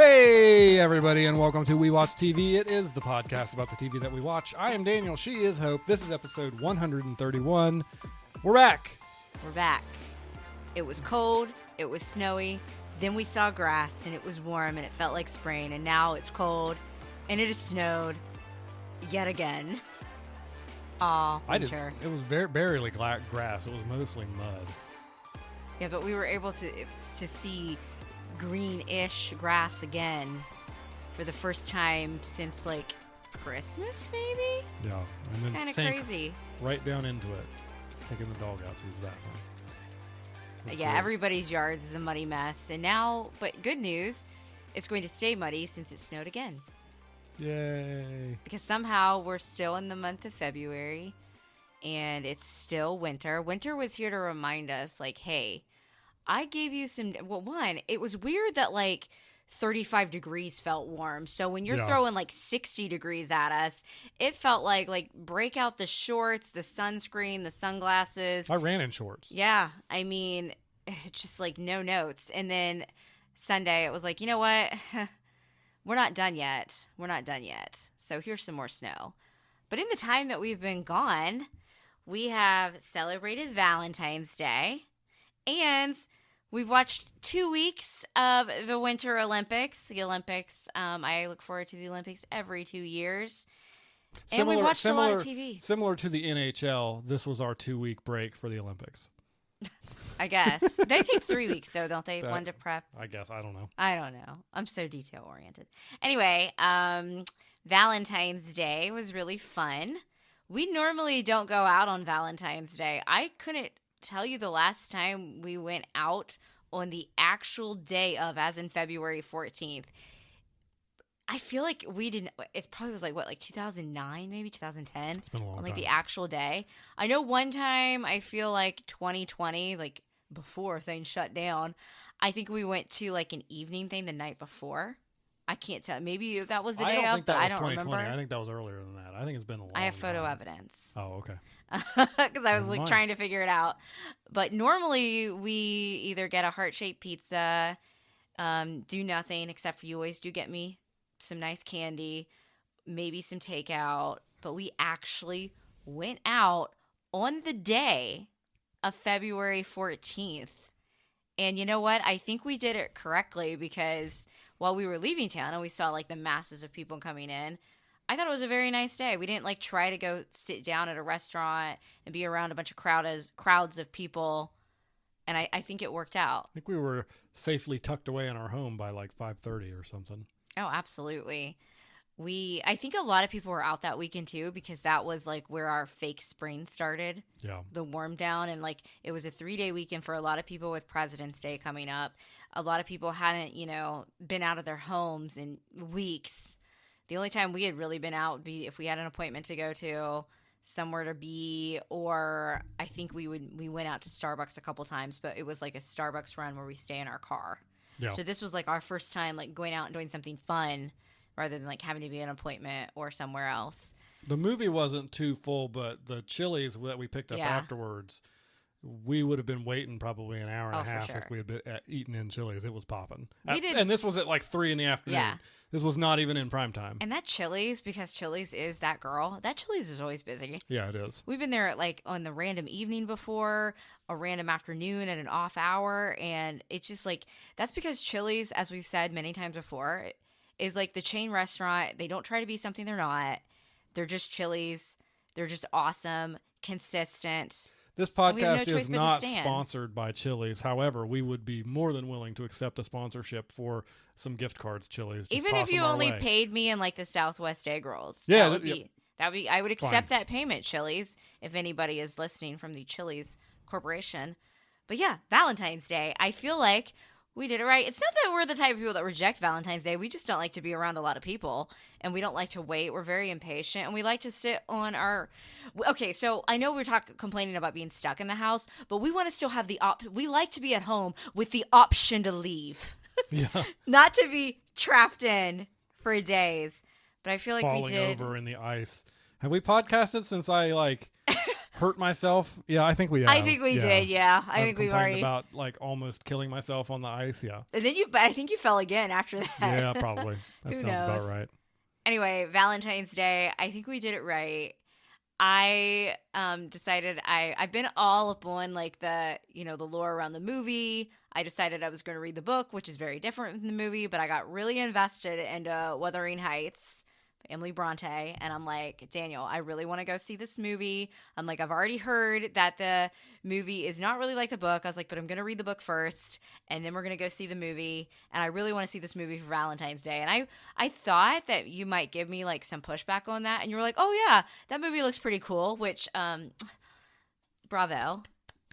Hey, everybody, and welcome to We Watch TV. It is the podcast about the TV that we watch. I am Daniel. She is Hope. This is episode 131. We're back. We're back. It was cold. It was snowy. Then we saw grass, and it was warm, and it felt like spring. And now it's cold, and it has snowed yet again. Aw, winter. It was barely grass. It was mostly mud. Yeah, but we were able to see greenish grass again for the first time since like Christmas, maybe. Yeah, and then kind of sank crazy right down into it, taking the dog out to use the bathroom. Yeah, cool. Everybody's yards is a muddy mess, and now, but good news, it's going to stay muddy since it snowed again. Yay! Because somehow we're still in the month of February, and it's still winter. Winter was here to remind us, like, hey, I gave you some, well, one, it was weird that like 35 degrees felt warm. So when you're throwing like 60 degrees at us, it felt like break out the shorts, the sunscreen, the sunglasses. I ran in shorts. Yeah. I mean, it's just like no notes. And then Sunday it was like, you know what? We're not done yet. We're not done yet. So here's some more snow. But in the time that we've been gone, we have celebrated Valentine's Day. And we've watched 2 weeks of the Winter Olympics. The Olympics, I look forward to the Olympics every 2 years. And we've watched a lot of TV. Similar to the NHL, this was our 2-week break for the Olympics. I guess. They take 3 weeks, though, don't they? One to prep. I guess. I don't know. I don't know. I'm so detail-oriented. Anyway, Valentine's Day was really fun. We normally don't go out on Valentine's Day. I couldn't tell you the last time we went out on the actual day of, as in February 14th. I feel like we didn't, it probably was like 2009, maybe 2010. It's been a long time. Like the actual day. I know one time, I feel like 2020, like before things shut down, I think we went to like an evening thing the night before. I can't tell. Maybe that was the day of, but I don't remember. I think that was earlier than that. I think it's been a long time. I have photo evidence. Oh, okay. Because I was like trying to figure it out. But normally we either get a heart-shaped pizza, do nothing, except for you always do get me some nice candy, maybe some takeout. But we actually went out on the day of February 14th. And you know what? I think we did it correctly because while we were leaving town and we saw like the masses of people coming in, I thought it was a very nice day. We didn't like try to go sit down at a restaurant and be around a bunch of crowds of people. And I think it worked out. I think we were safely tucked away in our home by like 5:30 or something. Oh, absolutely. I think a lot of people were out that weekend too, because that was like where our fake spring started. Yeah. The warm down. And like it was a 3-day weekend for a lot of people with President's Day coming up. A lot of people hadn't, been out of their homes in weeks. The only time we had really been out would be if we had an appointment to go to, somewhere to be, or I think we went out to Starbucks a couple times, but it was like a Starbucks run where we stay in our car. Yeah. So this was like our first time like going out and doing something fun rather than like having to be at an appointment or somewhere else. The movie wasn't too full, but the Chili's that we picked up afterwards, we would have been waiting probably an hour and a half if we had been eaten in Chili's. It was popping. And this was at like 3 in the afternoon. Yeah. This was not even in prime time. And that Chili's, because Chili's is that girl, that Chili's is always busy. Yeah, it is. We've been there like on the random evening before, a random afternoon at an off hour. And it's just like, that's because Chili's, as we've said many times before, is like the chain restaurant. They don't try to be something they're not. They're just Chili's. They're just awesome, consistent. This podcast is not sponsored by Chili's. However, we would be more than willing to accept a sponsorship for some gift cards, Chili's. Even if you only paid me in like the Southwest egg rolls. Yeah, that would be I would accept that payment, Chili's, if anybody is listening from the Chili's Corporation. But yeah, Valentine's Day. I feel like we did it right. It's not that we're the type of people that reject Valentine's Day. We just don't like to be around a lot of people, and we don't like to wait. We're very impatient, and we like to sit on our... Okay, so I know we're complaining about being stuck in the house, but we want to still have the we like to be at home with the option to leave. Yeah. Not to be trapped in for days. But I feel like falling over in the ice. Have we podcasted since I hurt myself. Yeah, I think we have. I think we did. Yeah, I think we've already about like almost killing myself on the ice. Yeah, and then I think you fell again after that. Yeah, probably. That sounds about right. Anyway, Valentine's Day. I think we did it right. I decided I've been all up on like the lore around the movie. I decided I was going to read the book, which is very different from the movie, but I got really invested into Wuthering Heights by Emily Bronte, and I'm like, Daniel, I really want to go see this movie. I'm like, I've already heard that the movie is not really like the book. I was like, but I'm going to read the book first, and then we're going to go see the movie, and I really want to see this movie for Valentine's Day. And I thought that you might give me like some pushback on that, and you were like, oh yeah, that movie looks pretty cool, which bravo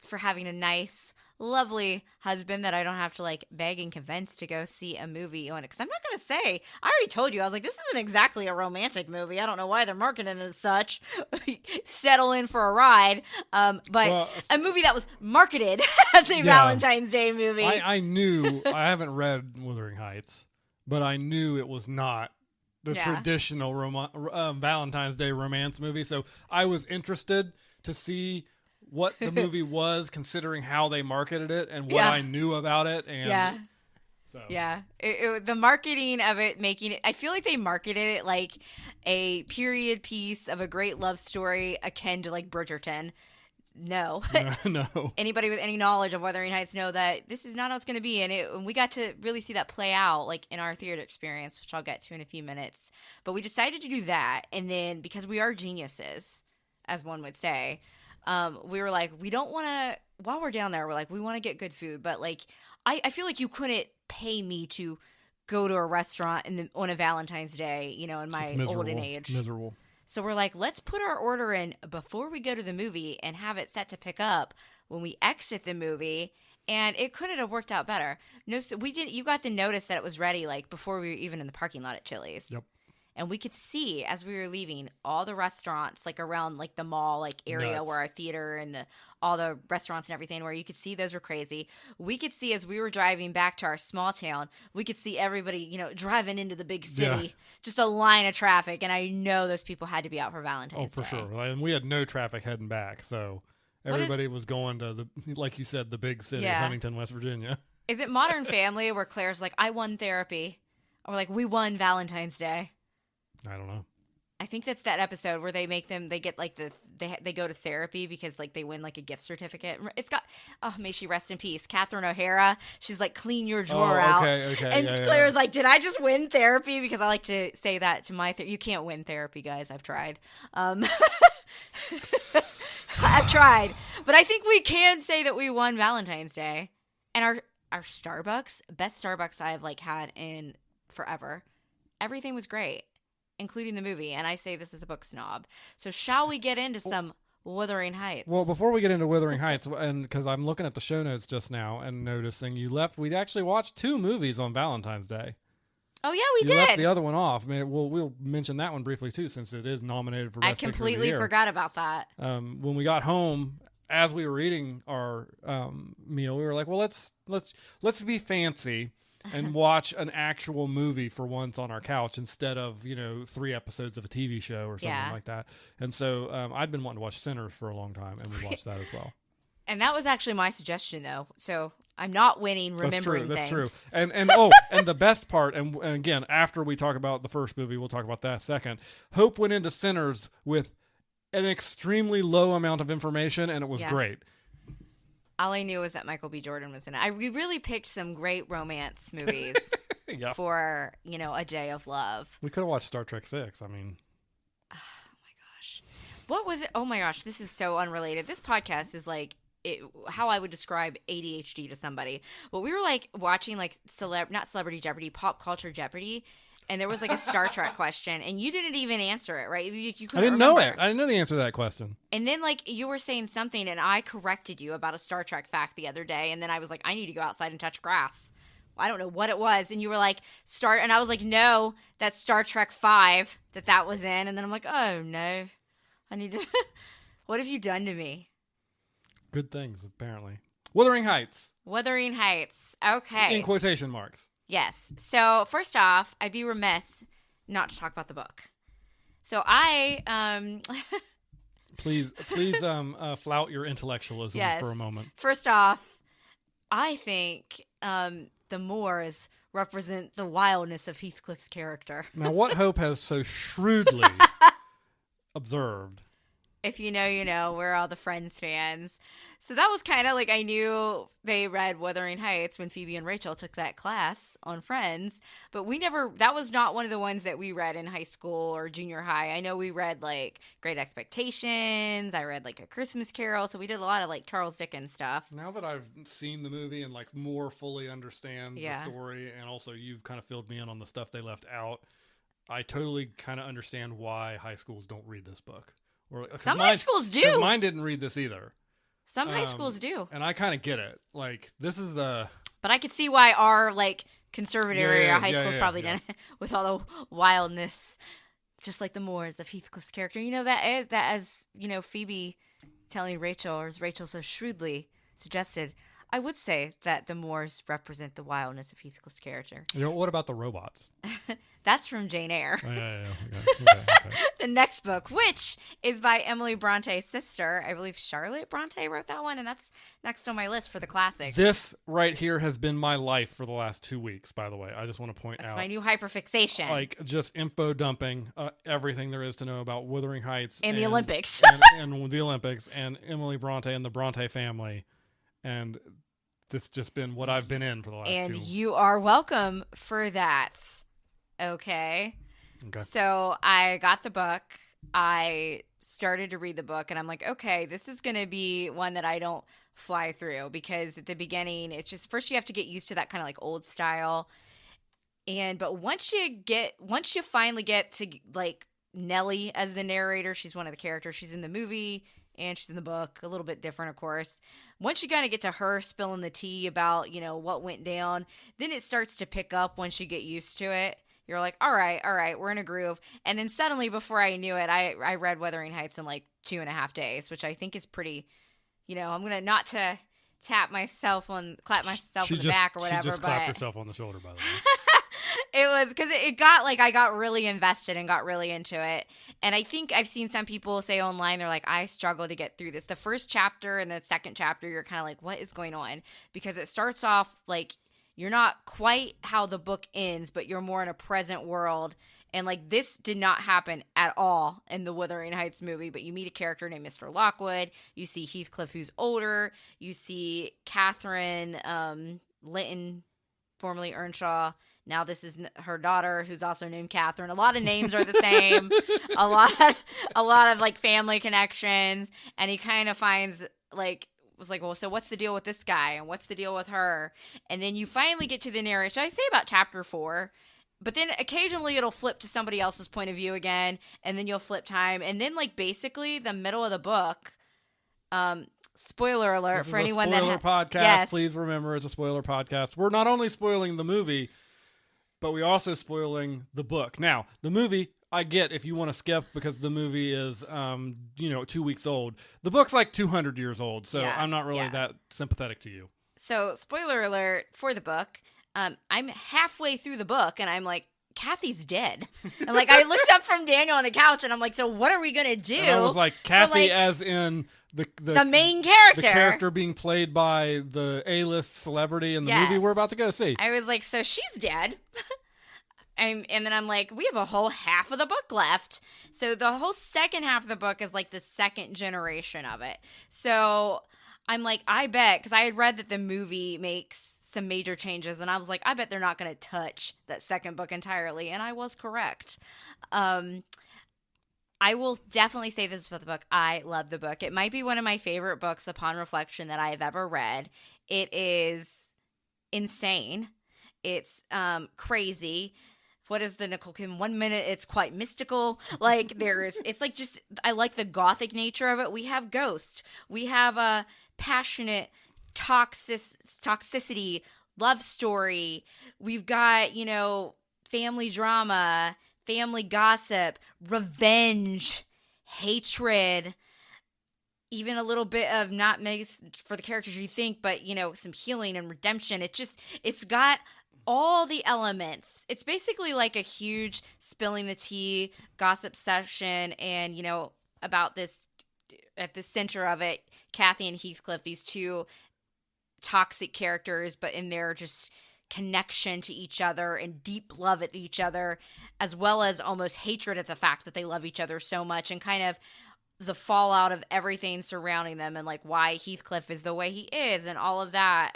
for having a nice, lovely husband that I don't have to like beg and convince to go see a movie on it. Because I'm not going to say, I already told you, I was like, this isn't exactly a romantic movie. I don't know why they're marketing it as such. Settle in for a ride. But a movie that was marketed as a Valentine's Day movie. I knew, I haven't read Wuthering Heights, but I knew it was not the traditional Valentine's Day romance movie. So I was interested to see what the movie was, considering how they marketed it and what I knew about it. And the marketing of it, making it, I feel like they marketed it like a period piece of a great love story akin to like Bridgerton. No. Anybody with any knowledge of Wuthering Heights know that this is not how it's going to be. And we got to really see that play out like in our theater experience, which I'll get to in a few minutes. But we decided to do that. And then because we are geniuses, as one would say, we were like, we don't want to, while we're down there, we're like, we want to get good food. But like, I feel like you couldn't pay me to go to a restaurant on a Valentine's Day, in my olden age. Miserable. So we're like, let's put our order in before we go to the movie and have it set to pick up when we exit the movie. And it couldn't have worked out better. No, so we didn't. You got the notice that it was ready like before we were even in the parking lot at Chili's. Yep. And we could see as we were leaving all the restaurants like around like the mall like area where our theater and all the restaurants and everything, where you could see those were crazy. We could see as we were driving back to our small town, we could see everybody, driving into the big city, just a line of traffic. And I know those people had to be out for Valentine's Day. Oh, for sure. And we had no traffic heading back. So everybody was going to like you said, the big city, Huntington, West Virginia. Is it Modern Family where Claire's like, I won therapy? Or like, we won Valentine's Day? I don't know. I think that's that episode where they get like they go to therapy because like they win like a gift certificate. It's got, may she rest in peace, Catherine O'Hara. She's like, clean your drawer out. Okay. And Claire's like, did I just win therapy? Because I like to say that to my you can't win therapy, guys. I've tried. I've tried, but I think we can say that we won Valentine's Day. And our Starbucks, best Starbucks I've like had in forever. Everything was great, including the movie, and I say this is a book snob. So shall we get into some Wuthering Heights? Well, before we get into Wuthering Heights, and because I'm looking at the show notes just now and noticing we'd actually watched 2 movies on Valentine's Day. Oh yeah, we did. You left the other one off. I mean, we'll mention that one briefly too, since it is nominated for Best Picture of the Year. I completely forgot about that. When we got home, as we were eating our meal, we were like, well, let's be fancy and watch an actual movie for once on our couch instead of 3 episodes of a TV show or something like that. And so I'd been wanting to watch Sinners for a long time, and we watched that as well. And that was actually my suggestion, though. So I'm not winning remembering things. That's true. And and the best part, and again, after we talk about the first movie, we'll talk about that second. Hope went into Sinners with an extremely low amount of information, and it was great. All I knew was that Michael B. Jordan was in it. We really picked some great romance movies for, a day of love. We could have watched Star Trek 6. I mean. Oh, my gosh. What was it? Oh, my gosh. This is so unrelated. This podcast is like how I would describe ADHD to somebody. But we were like watching like not Celebrity Jeopardy, Pop Culture Jeopardy. And there was like a Star Trek question, and you didn't even answer it, right? You couldn't I didn't know it. I didn't know the answer to that question. And then like you were saying something, and I corrected you about a Star Trek fact the other day, and then I was like, I need to go outside and touch grass. I don't know what it was, and you were like, and I was like, no, that's Star Trek 5 that was in, and then I'm like, oh no, I need to. What have you done to me? Good things, apparently. Wuthering Heights. Wuthering Heights. Okay. In quotation marks. Yes. So first off, I'd be remiss not to talk about the book. So I Please, flout your intellectualism for a moment. First off, I think the Moors represent the wildness of Heathcliff's character. Now, what Hope has so shrewdly observed. If you know, you know. We're all the Friends fans. So that was kind of like, I knew they read Wuthering Heights when Phoebe and Rachel took that class on Friends, but that was not one of the ones that we read in high school or junior high. I know we read like Great Expectations. I read like A Christmas Carol. So we did a lot of like Charles Dickens stuff. Now that I've seen the movie and like more fully understand the story, and also you've kind of filled me in on the stuff they left out, I totally kind of understand why high schools don't read this book. Some high schools do. Mine didn't read this either. Some high schools do. And I kind of get it. Like, this is But I could see why our, like, conservative area high schools probably didn't, with all the wildness, just like the Moors of Heathcliff's character. You know, that as, you know, Phoebe telling Rachel, or as Rachel so shrewdly suggested, I would say that the Moors represent the wildness of Heathcliff's character. You know, what about the robots? That's from Jane Eyre. Oh, yeah. Okay. The next book, which is by Emily Bronte's sister. I believe Charlotte Bronte wrote that one, and that's next on my list for the classics. This right here has been my life for the last 2 weeks, by the way. I just want to point out. That's my new hyperfixation. Like, just info dumping, everything there is to know about Wuthering Heights. And the Olympics. and the Olympics, and Emily Bronte and the Bronte family. And this has just been what I've been in for the last 2 weeks. And you are welcome for that. Okay. So I got the book. I started to read the book, and I'm like, okay, this is going to be one that I don't fly through, because at the beginning, it's just, first you have to get used to that kind of like old style. But once you finally get to like Nellie as the narrator, she's one of the characters. She's in the movie and she's in the book, a little bit different, of course. Once you kind of get to her spilling the tea about, you know, what went down, then it starts to pick up once you get used to it. You're like, all right, we're in a groove. And then suddenly, before I knew it, I read Wuthering Heights in like 2.5 days, which I think is pretty, you know, I'm going to not to clap myself on the back or whatever. She just clapped herself on the shoulder, by the way. It was because it got like, I got really invested and got really into it. And I think I've seen some people say online, they're like, I struggle to get through this. The first chapter and the second chapter, you're kind of like, what is going on? Because it starts off like, you're not quite how the book ends, but you're more in a present world. And like, this did not happen at all in the Wuthering Heights movie, but you meet a character named Mr. Lockwood. You see Heathcliff, who's older. You see Catherine Linton, formerly Earnshaw. Now this is her daughter, who's also named Catherine. A lot of names are the same. a lot of like family connections. And he kind of finds like, was like, well, so what's the deal with this guy? And what's the deal with her? And then you finally get to the narration. I say about chapter 4. But then occasionally it'll flip to somebody else's point of view again. And then you'll flip time. And then like basically the middle of the book, spoiler alert this for is anyone a spoiler podcast. Yes. Please remember, it's a spoiler podcast. We're not only spoiling the movie, but we're also spoiling the book. Now, the movie, I get if you want to skip because the movie is, 2 weeks old. The book's like 200 years old, so I'm not really that sympathetic to you. So, spoiler alert for the book. I'm halfway through the book, and I'm like, Kathy's dead. And like, I looked up from Daniel on the couch, and I'm like, so what are we gonna do? And I was like, Kathy, as in the main character, the character being played by the A-list celebrity in the movie we're about to go see. I was like, so she's dead. And then I'm like, we have a whole half of the book left. So the whole second half of the book is like the second generation of it. So I'm like, I bet, because I had read that the movie makes some major changes, and I was like, I bet they're not going to touch that second book entirely, and I was correct. I will definitely say this about the book. I love the book. It might be one of my favorite books upon reflection that I have ever read. It is insane. It's crazy. What is the Nicole Kim? 1 minute it's quite mystical. Like it's like just, I like the gothic nature of it. We have ghost. We have a passionate toxicity, love story. We've got, family drama, family gossip, revenge, hatred, even a little bit of not for the characters you think, but, some healing and redemption. It's got all the elements. It's basically like a huge spilling the tea gossip session and, about this at the center of it, Kathy and Heathcliff, these two toxic characters, but in their just connection to each other and deep love at each other, as well as almost hatred at the fact that they love each other so much, and kind of the fallout of everything surrounding them, and like why Heathcliff is the way he is and all of that.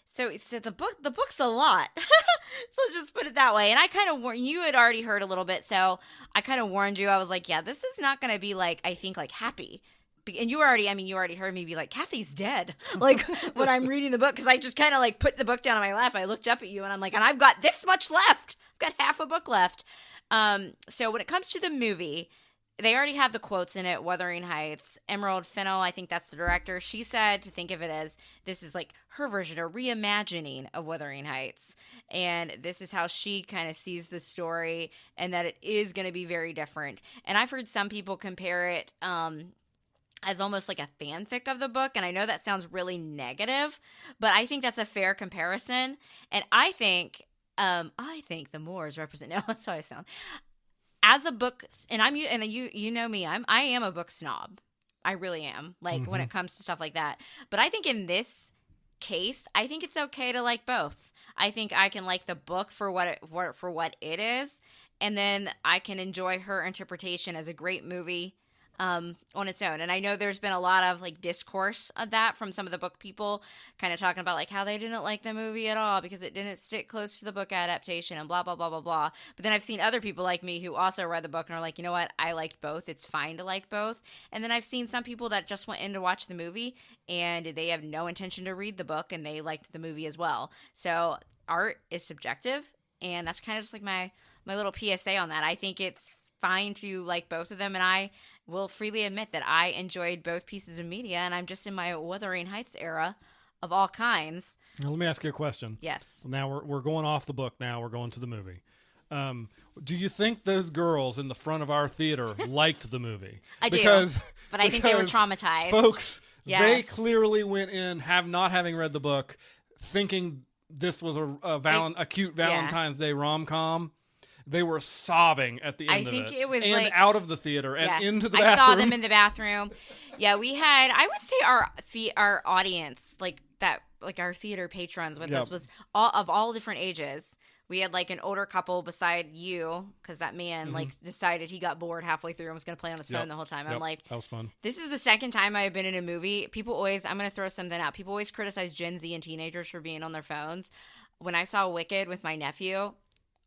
So the book's a lot. Let's just put it that way. And I kind of you had already heard a little bit, so I kind of warned you. I was like, yeah, this is not going to be like, I think, like happy. And you already heard me be like, Kathy's dead. Like when I'm reading the book, because I just kind of like put the book down on my lap. I looked up at you and I'm like, and I've got this much left. I've got half a book left. So when it comes to the movie, they already have the quotes in it. Wuthering Heights. Emerald Fennell, I think that's the director. She said to think of it as this is like her version or reimagining of Wuthering Heights. And this is how she kind of sees the story, and that it is going to be very different. And I've heard some people compare it as almost like a fanfic of the book. And I know that sounds really negative, but I think that's a fair comparison. And I think the Moors represent, no, that's how I sound. As a book, and you know me, I am a book snob. I really am. Like when it comes to stuff like that. But I think in this case, I think it's okay to like both. I think I can like the book for what it is, and then I can enjoy her interpretation as a great movie on its own. And I know there's been a lot of like discourse of that from some of the book people, kind of talking about like how they didn't like the movie at all because it didn't stick close to the book adaptation and blah blah blah blah blah. But then I've seen other people like me who also read the book and are like, you know what, I liked both, it's fine to like both. And then I've seen some people that just went in to watch the movie and they have no intention to read the book and they liked the movie as well. So art is subjective, and that's kind of just like my little PSA on that. I think it's fine to like both of them, and I will freely admit that I enjoyed both pieces of media, and I'm just in my Wuthering Heights era of all kinds. Now, let me ask you a question. Yes. Now we're going off the book. Now we're going to the movie. Do you think those girls in the front of our theater liked the movie? I do, but I think they were traumatized. Folks, yes. They clearly went in not having read the book, thinking this was a cute Valentine's Day rom-com. They were sobbing at the end of it. I think it was and out of the theater and into the bathroom. I saw them in the bathroom. Yeah, we had, I would say our audience, like that, like our theater patrons with us was all different ages. We had like an older couple beside you, because that man like decided he got bored halfway through and was going to play on his phone the whole time. I'm like, that was fun. This is the second time I've been in a movie. People always, I'm going to throw something out. People always criticize Gen Z and teenagers for being on their phones. When I saw Wicked with my nephew,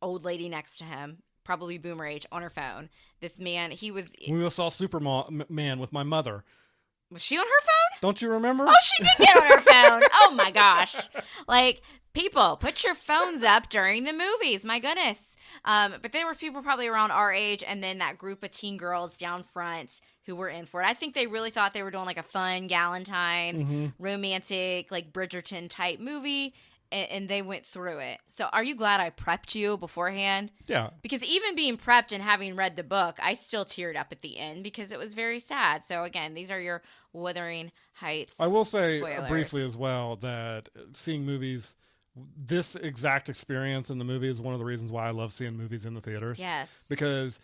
old lady next to him, probably boomer age, on her phone. This man, We saw Superman with my mother. Was she on her phone? Don't you remember? Oh, she did get on her phone. Oh my gosh. Like, people, put your phones up during the movies. My goodness. But there were people probably around our age, and then that group of teen girls down front who were in for it. I think they really thought they were doing like a fun Valentine's, romantic, like Bridgerton type movie. And they went through it. So are you glad I prepped you beforehand? Yeah. Because even being prepped and having read the book, I still teared up at the end because it was very sad. So again, these are your Wuthering Heights I will say spoilers. Briefly as well that seeing movies, this exact experience in the movie is one of the reasons why I love seeing movies in the theaters. Yes. Because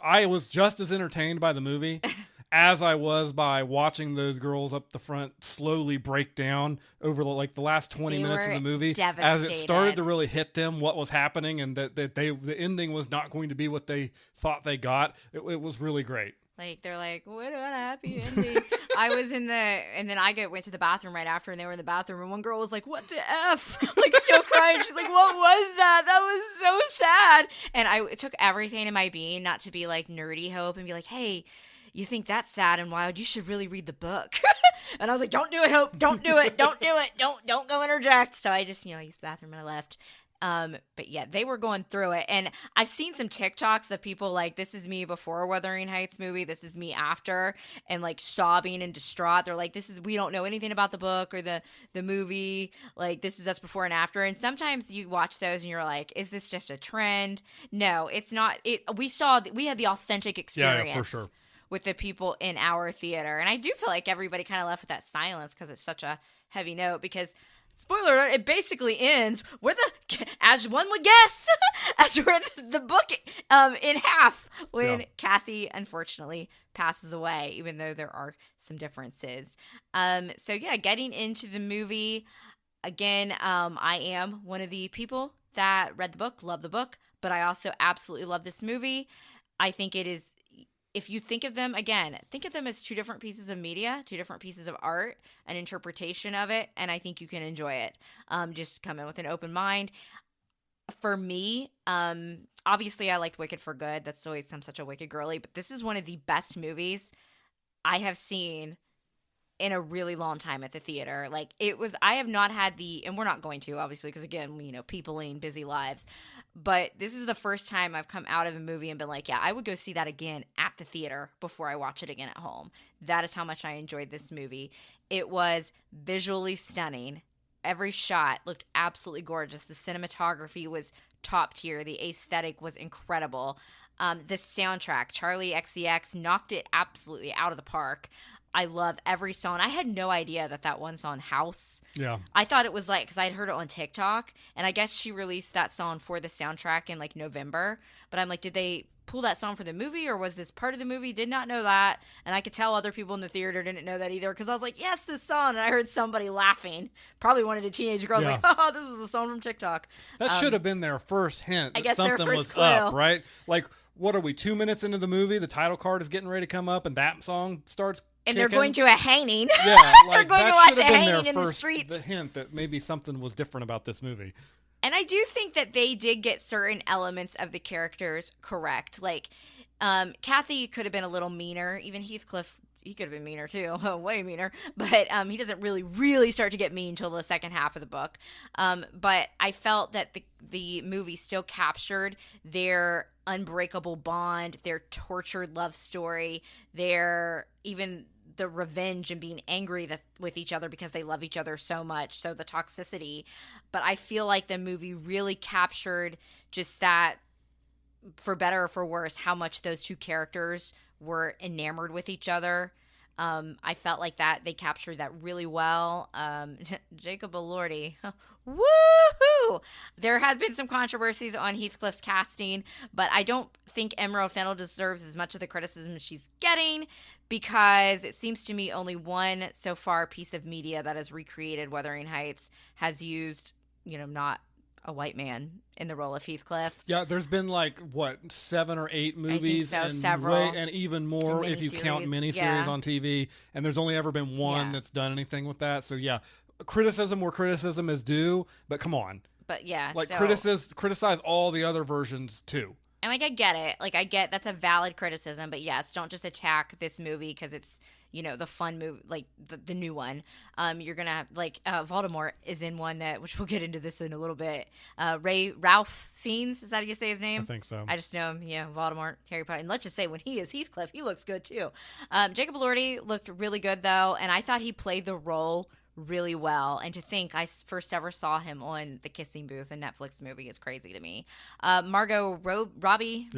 I was just as entertained by the movie as I was by watching those girls up the front slowly break down over the last 20 minutes of the movie, as it started to really hit them what was happening, and that the ending was not going to be what they thought they got. It was really great. Like, they're like, what a happy ending. I was and then I went to the bathroom right after, and they were in the bathroom, and one girl was like, what the F? Like, still crying. She's like, what was that? That was so sad. And it took everything in my being not to be like nerdy Hope and be like, hey, you think that's sad and wild, you should really read the book. And I was like, don't do it, Hope. Don't do it. Don't do it. Don't go interject. So I just, I used the bathroom and I left. But yeah, they were going through it. And I've seen some TikToks of people like, this is me before Wuthering Heights movie. This is me after, and like sobbing and distraught. They're like, we don't know anything about the book or the movie. Like, this is us before and after. And sometimes you watch those and you're like, is this just a trend? No, it's not. We had the authentic experience. Yeah, for sure. With the people in our theater. And I do feel like everybody kind of left with that silence because it's such a heavy note, because spoiler alert, it basically ends with as one would guess, as with the book in half when Kathy unfortunately passes away, even though there are some differences. So yeah, getting into the movie, again, I am one of the people that read the book, love the book, but I also absolutely love this movie. I think it is, if you think of them, again, think of them as two different pieces of media, two different pieces of art, an interpretation of it, and I think you can enjoy it. Just come in with an open mind. For me, obviously I liked Wicked for Good. That's always, I'm such a Wicked girly, but this is one of the best movies I have seen in a really long time at the theater. Like, it was, I have not had and we're not going to, obviously, because again, people lead busy lives, but this is the first time I've come out of a movie and been like, yeah, I would go see that again at the theater before I watch it again at home. That is how much I enjoyed this movie. It was visually stunning. Every shot looked absolutely gorgeous. The cinematography was top tier. The aesthetic was incredible. The soundtrack, Charlie XCX knocked it absolutely out of the park. I love every song. I had no idea that one song, House. Yeah. I thought it was like, because I'd heard it on TikTok, and I guess she released that song for the soundtrack in like November. But I'm like, did they pull that song for the movie, or was this part of the movie? Did not know that. And I could tell other people in the theater didn't know that either, because I was like, yes, this song. And I heard somebody laughing. Probably one of the teenage girls like, oh, this is the song from TikTok. That should have been their first hint that something was clue. Up, right? Like, what are we, 2 minutes into the movie? The title card is getting ready to come up, and that song starts and they're going to a hanging. Yeah, like, they're going to watch a hanging in the streets. The hint that maybe something was different about this movie. And I do think that they did get certain elements of the characters correct. Like, Kathy could have been a little meaner. Even Heathcliff, he could have been meaner too, way meaner. But he doesn't really start to get mean until the second half of the book. But I felt that the movie still captured their unbreakable bond, their tortured love story, even the revenge and being angry with each other because they love each other so much. So the toxicity. But I feel like the movie really captured just that, for better or for worse, how much those two characters were enamored with each other. I felt like that they captured that really well. Jacob Elordi, woohoo! There has been some controversies on Heathcliff's casting, but I don't think Emerald Fennell deserves as much of the criticism she's getting, because it seems to me only one so far piece of media that has recreated Wuthering Heights has used, not a white man in the role of Heathcliff. Yeah, there's been 7 or 8 movies, I think so, and several, and even more if you count miniseries on TV. And there's only ever been one that's done anything with that. So yeah, criticism where criticism is due, but come on. But yeah, criticize all the other versions too. And I get it. I get that's a valid criticism, but yes, don't just attack this movie because it's, the fun movie, the new one. You're going to have, Voldemort is in one which we'll get into this in a little bit. Ralph Fiennes, is that how you say his name? I think so. I just know him, Voldemort, Harry Potter. And let's just say when he is Heathcliff, he looks good too. Jacob Elordi looked really good though, and I thought he played the role really well. And to think I first ever saw him on The Kissing Booth, a Netflix movie, is crazy to me. Margot Robbie,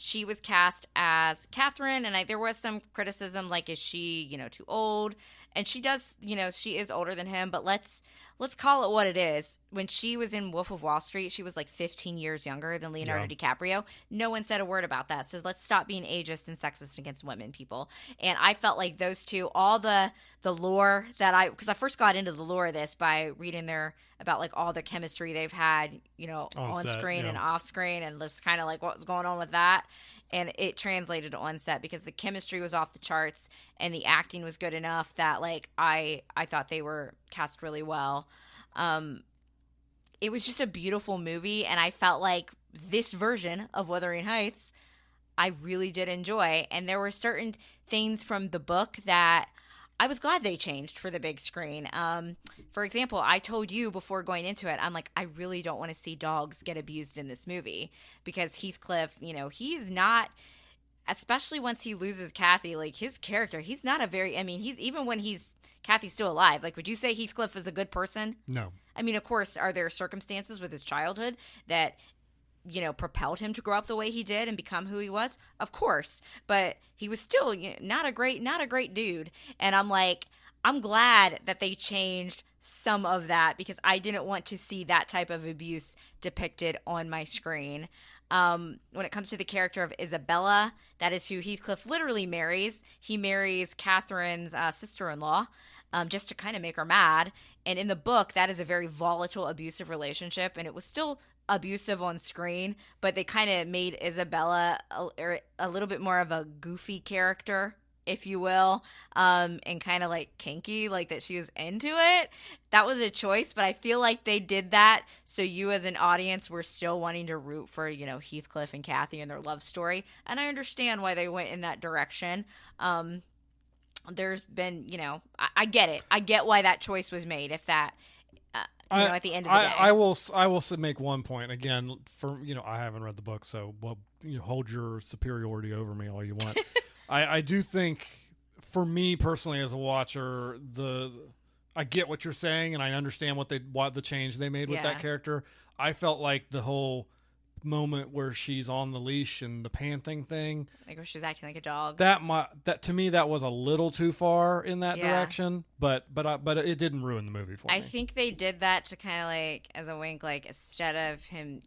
she was cast as Catherine, and there was some criticism, is she, too old? And she does, she is older than him, but let's call it what it is. When she was in Wolf of Wall Street, she was 15 years younger than Leonardo DiCaprio. No one said a word about that. So let's stop being ageist and sexist against women, people. And I felt like those two, all the lore because I first got into the lore of this by reading about all the chemistry they've had, on screen and off screen, and just kind of what was going on with that. And it translated on set because the chemistry was off the charts and the acting was good enough that I thought they were cast really well. It was just a beautiful movie, and I felt like this version of Wuthering Heights I really did enjoy. And there were certain things from the book that I was glad they changed for the big screen. For example, I told you before going into it, I'm like, I really don't want to see dogs get abused in this movie, because Heathcliff, he is not, especially once he loses Kathy, his character, he's not a very, even when Kathy's still alive, would you say Heathcliff is a good person? No. Of course, are there circumstances with his childhood that propelled him to grow up the way he did and become who he was? Of course. But he was still not a great dude. And I'm like, I'm glad that they changed some of that because I didn't want to see that type of abuse depicted on my screen. When it comes to the character of Isabella, that is who Heathcliff literally marries. He marries Catherine's sister-in-law just to kind of make her mad. And in the book, that is a very volatile, abusive relationship. And it was still abusive on screen, but they kind of made Isabella a little bit more of a goofy character, if you will, and kind of like kinky, like that she was into it. That was a choice, but I feel like they did that so you as an audience were still wanting to root for, Heathcliff and Kathy and their love story. And I understand why they went in that direction. There's been, I get it. I get why that choice was made. If that, at the end of the day, I will make one point again. For I haven't read the book, so hold your superiority over me all you want. I do think, for me personally as a watcher, I get what you're saying, and I understand what the change they made with that character. I felt like the whole moment where she's on the leash and the panting thing, like where she was acting like a dog. That to me that was a little too far in that direction, but it didn't ruin the movie for me. I think they did that to kind of like as a wink, like instead of him.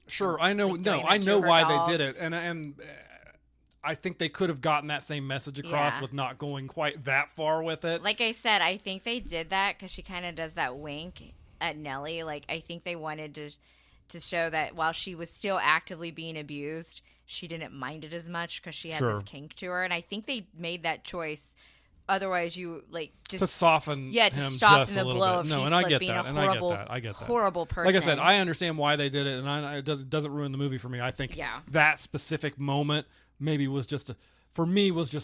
Sure, I know. No, I know why they did it, and I think they could have gotten that same message across with not going quite that far with it. Like I said, I think they did that because she kind of does that wink at Nellie. Like I think they wanted to show that while she was still actively being abused, she didn't mind it as much because she had this kink to her. And I think they made that choice. Otherwise, you just to soften him just the blow bit. Of and I get being that. a horrible, I get that. Horrible person. Like I said, I understand why they did it, and it doesn't ruin the movie for me. I think that specific moment maybe was just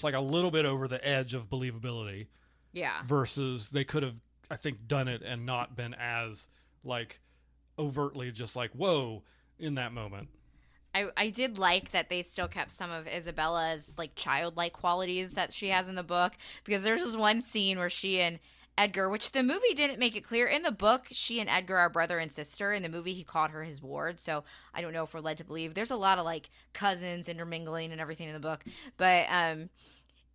like a little bit over the edge of believability. Yeah. Versus they could have, I think, done it and not been as like overtly just like whoa in that moment. I did like that they still kept some of Isabella's like childlike qualities that she has in the book, because there's this one scene where she and Edgar, which the movie didn't make it clear. In the book, she and Edgar are brother and sister. In the movie, he called her his ward. So I don't know if we're led to believe. There's a lot of like cousins intermingling and everything in the book. But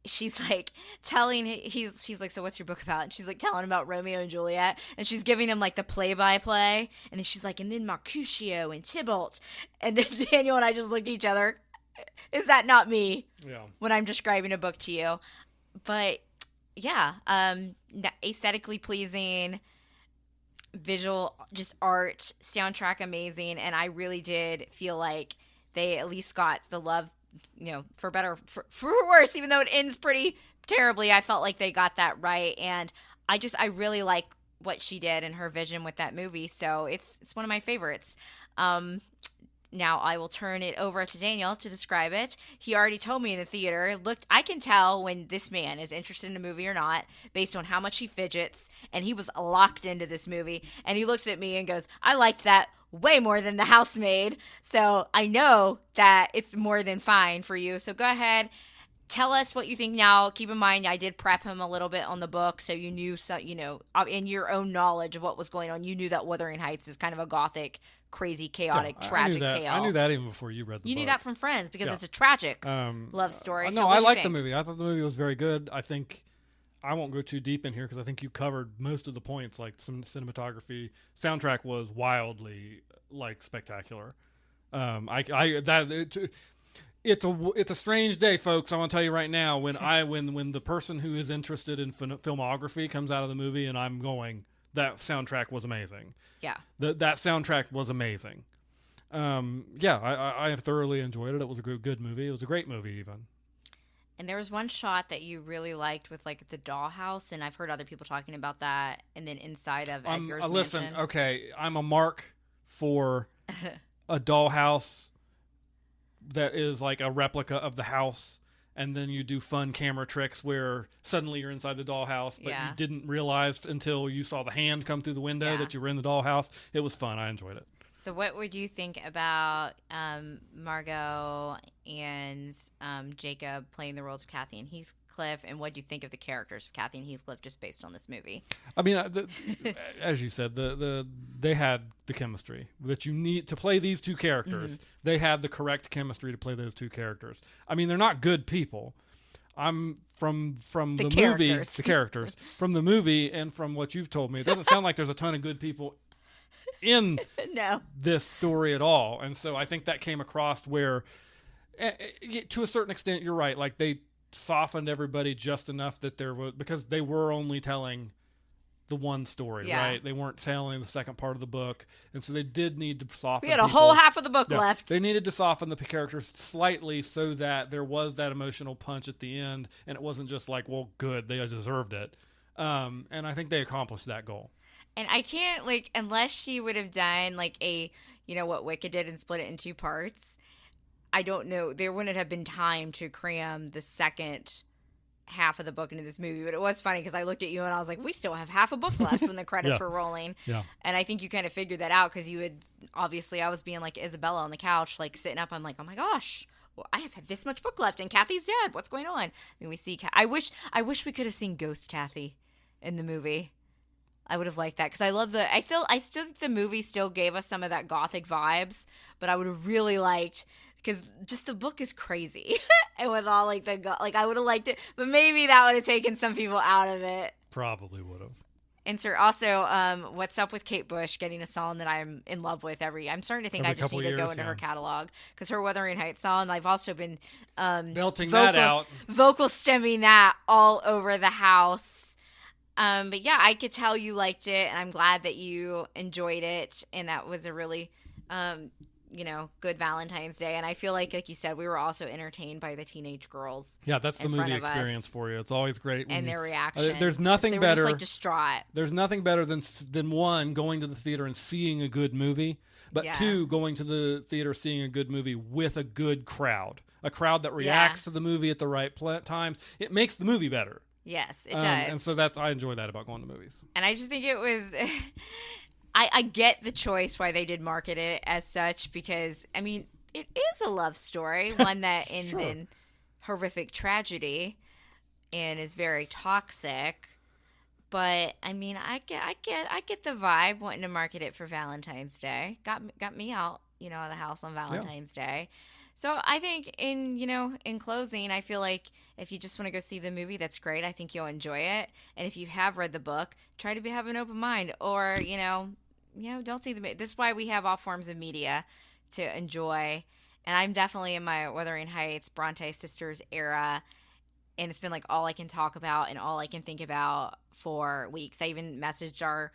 she's like telling he's like, so what's your book about? And she's like telling him about Romeo and Juliet, and she's giving him like the play-by-play, and then she's like, and then Mercutio and Tybalt, and then Daniel and I just looked at each other. Is that not me? Yeah. When I'm describing a book to you. But yeah, aesthetically pleasing, visual, just art, soundtrack amazing, and I really did feel like they at least got the love, for better, for worse, even though it ends pretty terribly. I felt like they got that right, and I really like what she did and her vision with that movie, so it's one of my favorites. Now I will turn it over to Daniel to describe it. He already told me in the theater, I can tell when this man is interested in a movie or not based on how much he fidgets, and he was locked into this movie, and he looks at me and goes, I liked that way more than The Housemaid, so I know that it's more than fine for you. So go ahead, tell us what you think now. Keep in mind, I did prep him a little bit on the book, so you knew, in your own knowledge of what was going on, you knew that Wuthering Heights is kind of a gothic, crazy, chaotic, tragic tale. I knew that even before you read the book. You knew that from Friends, because it's a tragic love story. No, I liked the movie. I thought the movie was very good. I think I won't go too deep in here because I think you covered most of the points, like some cinematography. Soundtrack was wildly spectacular. It's a strange day, folks. I want to tell you right now, when the person who is interested in filmography comes out of the movie, and I'm going, that soundtrack was amazing. Yeah. That soundtrack was amazing. I thoroughly enjoyed it. It was a good movie. It was a great movie, even. And there was one shot that you really liked with the dollhouse, and I've heard other people talking about that. And then inside of Edgar's listen, mansion. Okay, I'm a mark for a dollhouse that is like a replica of the house, and then you do fun camera tricks where suddenly you're inside the dollhouse, but you didn't realize until you saw the hand come through the window that you were in the dollhouse. It was fun. I enjoyed it. So what would you think about Margot and Jacob playing the roles of Kathy and Heathcliff, and what do you think of the characters of Kathy and Heathcliff just based on this movie? I mean, as you said, they had the chemistry that you need to play these two characters. Mm-hmm. They had the correct chemistry to play those two characters. I mean, they're not good people. I'm from the movie, the characters from the movie, and from what you've told me, it doesn't sound like there's a ton of good people in this story at all. And so I think that came across where, to a certain extent, you're right. Like they softened everybody just enough that there was, because they were only telling the one story, right? They weren't telling the second part of the book, and so they did need to soften. We had a whole half of the book left. They needed to soften the characters slightly so that there was that emotional punch at the end, and it wasn't just like, well, good, they deserved it. And I think they accomplished that goal. And I can't, like, unless she would have done like a, what Wicked did and split it in 2 parts, I don't know, there wouldn't have been time to cram the second half of the book into this movie. But it was funny because I looked at you and I was like, we still have half a book left when the credits were rolling. Yeah. And I think you kind of figured that out because you had, obviously I was being like Isabella on the couch, like sitting up. I'm like, oh my gosh, well, I have this much book left and Kathy's dead. What's going on? And we see, I wish we could have seen Ghost Kathy in the movie. I would have liked that because I still think the movie still gave us some of that gothic vibes, but I would have really liked, because just the book is crazy. And with all like I would have liked it, but maybe that would have taken some people out of it. Probably would have. Insert also, what's up with Kate Bush getting a song that I'm in love with I'm starting to think I just need to go into her catalog, because her Wuthering Heights song, I've also been belting that out, vocal stemming that all over the house. But yeah, I could tell you liked it, and I'm glad that you enjoyed it, and that was a really good Valentine's Day. And I feel like you said, we were also entertained by the teenage girls. Yeah, that's the movie experience for you. It's always great. And their reactions. There's nothing better. Just like distraught. There's nothing better than one, going to the theater and seeing a good movie, but 2, going to the theater, seeing a good movie with a good crowd. A crowd that reacts to the movie at the right times. It makes the movie better. Yes, it does. And so I enjoy that about going to movies. And I just think it was... I get the choice why they did market it as such, because, I mean, it is a love story, one that ends in horrific tragedy and is very toxic. But, I mean, I get the vibe wanting to market it for Valentine's Day. Got me out, of the house on Valentine's Day. So I think in closing, I feel like if you just want to go see the movie, that's great. I think you'll enjoy it. And if you have read the book, try to have an open mind, or, don't see the movie. This is why we have all forms of media to enjoy. And I'm definitely in my Wuthering Heights, Bronte sisters era. And it's been like all I can talk about and all I can think about for weeks. I even messaged our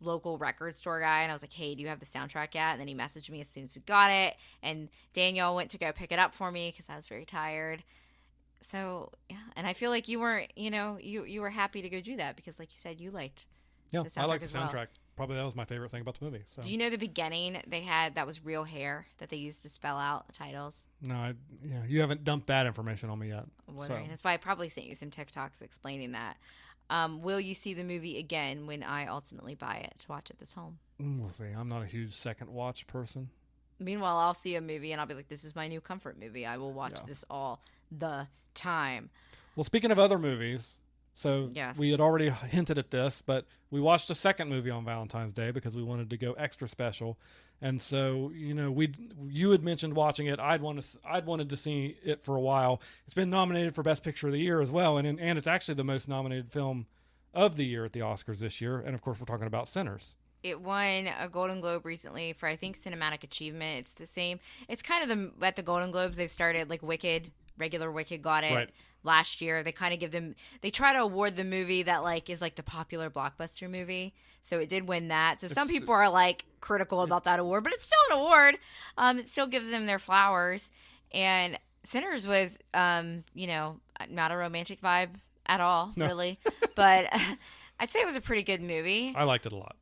local record store guy, and I was like, hey, do you have the soundtrack yet? And then he messaged me as soon as we got it, and Danielle went to go pick it up for me because I was very tired. So yeah, and I feel like you weren't, you were happy to go do that because, like you said, you liked the soundtrack. I liked the soundtrack. Well. Probably that was my favorite thing about the movie. So. Do you know the beginning they had that was real hair that they used to spell out the titles? No, you haven't dumped that information on me yet. So. That's why I probably sent you some TikToks explaining that. Will you see the movie again when I ultimately buy it to watch it this home? We'll see. I'm not a huge second watch person. Meanwhile, I'll see a movie and I'll be like, this is my new comfort movie. I will watch this all the time. Well, speaking of other movies, so we had already hinted at this, but we watched a second movie on Valentine's Day because we wanted to go extra special. And so, you had mentioned watching it. I'd wanted to see it for a while. It's been nominated for Best Picture of the Year as well, and it's actually the most nominated film of the year at the Oscars this year. And of course, we're talking about Sinners. It won a Golden Globe recently for, I think, Cinematic Achievement. It's the same. It's kind of at the Golden Globes they've started, like Wicked. Regular Wicked got it last year. They kind of they try to award the movie that is the popular blockbuster movie. So it did win that. So some people are critical about that award, but it's still an award. It still gives them their flowers. And Sinners was, not a romantic vibe at all, really. But I'd say it was a pretty good movie. I liked it a lot.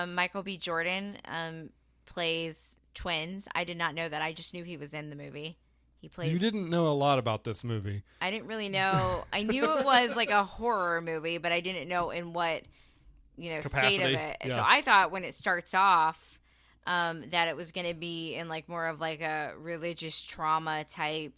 Michael B. Jordan plays twins. I did not know that. I just knew he was in the movie. You didn't know a lot about this movie. I didn't really know. I knew it was a horror movie, but I didn't know in what, capacity. State of it. Yeah. So I thought when it starts off, that it was going to be in more of a religious trauma type,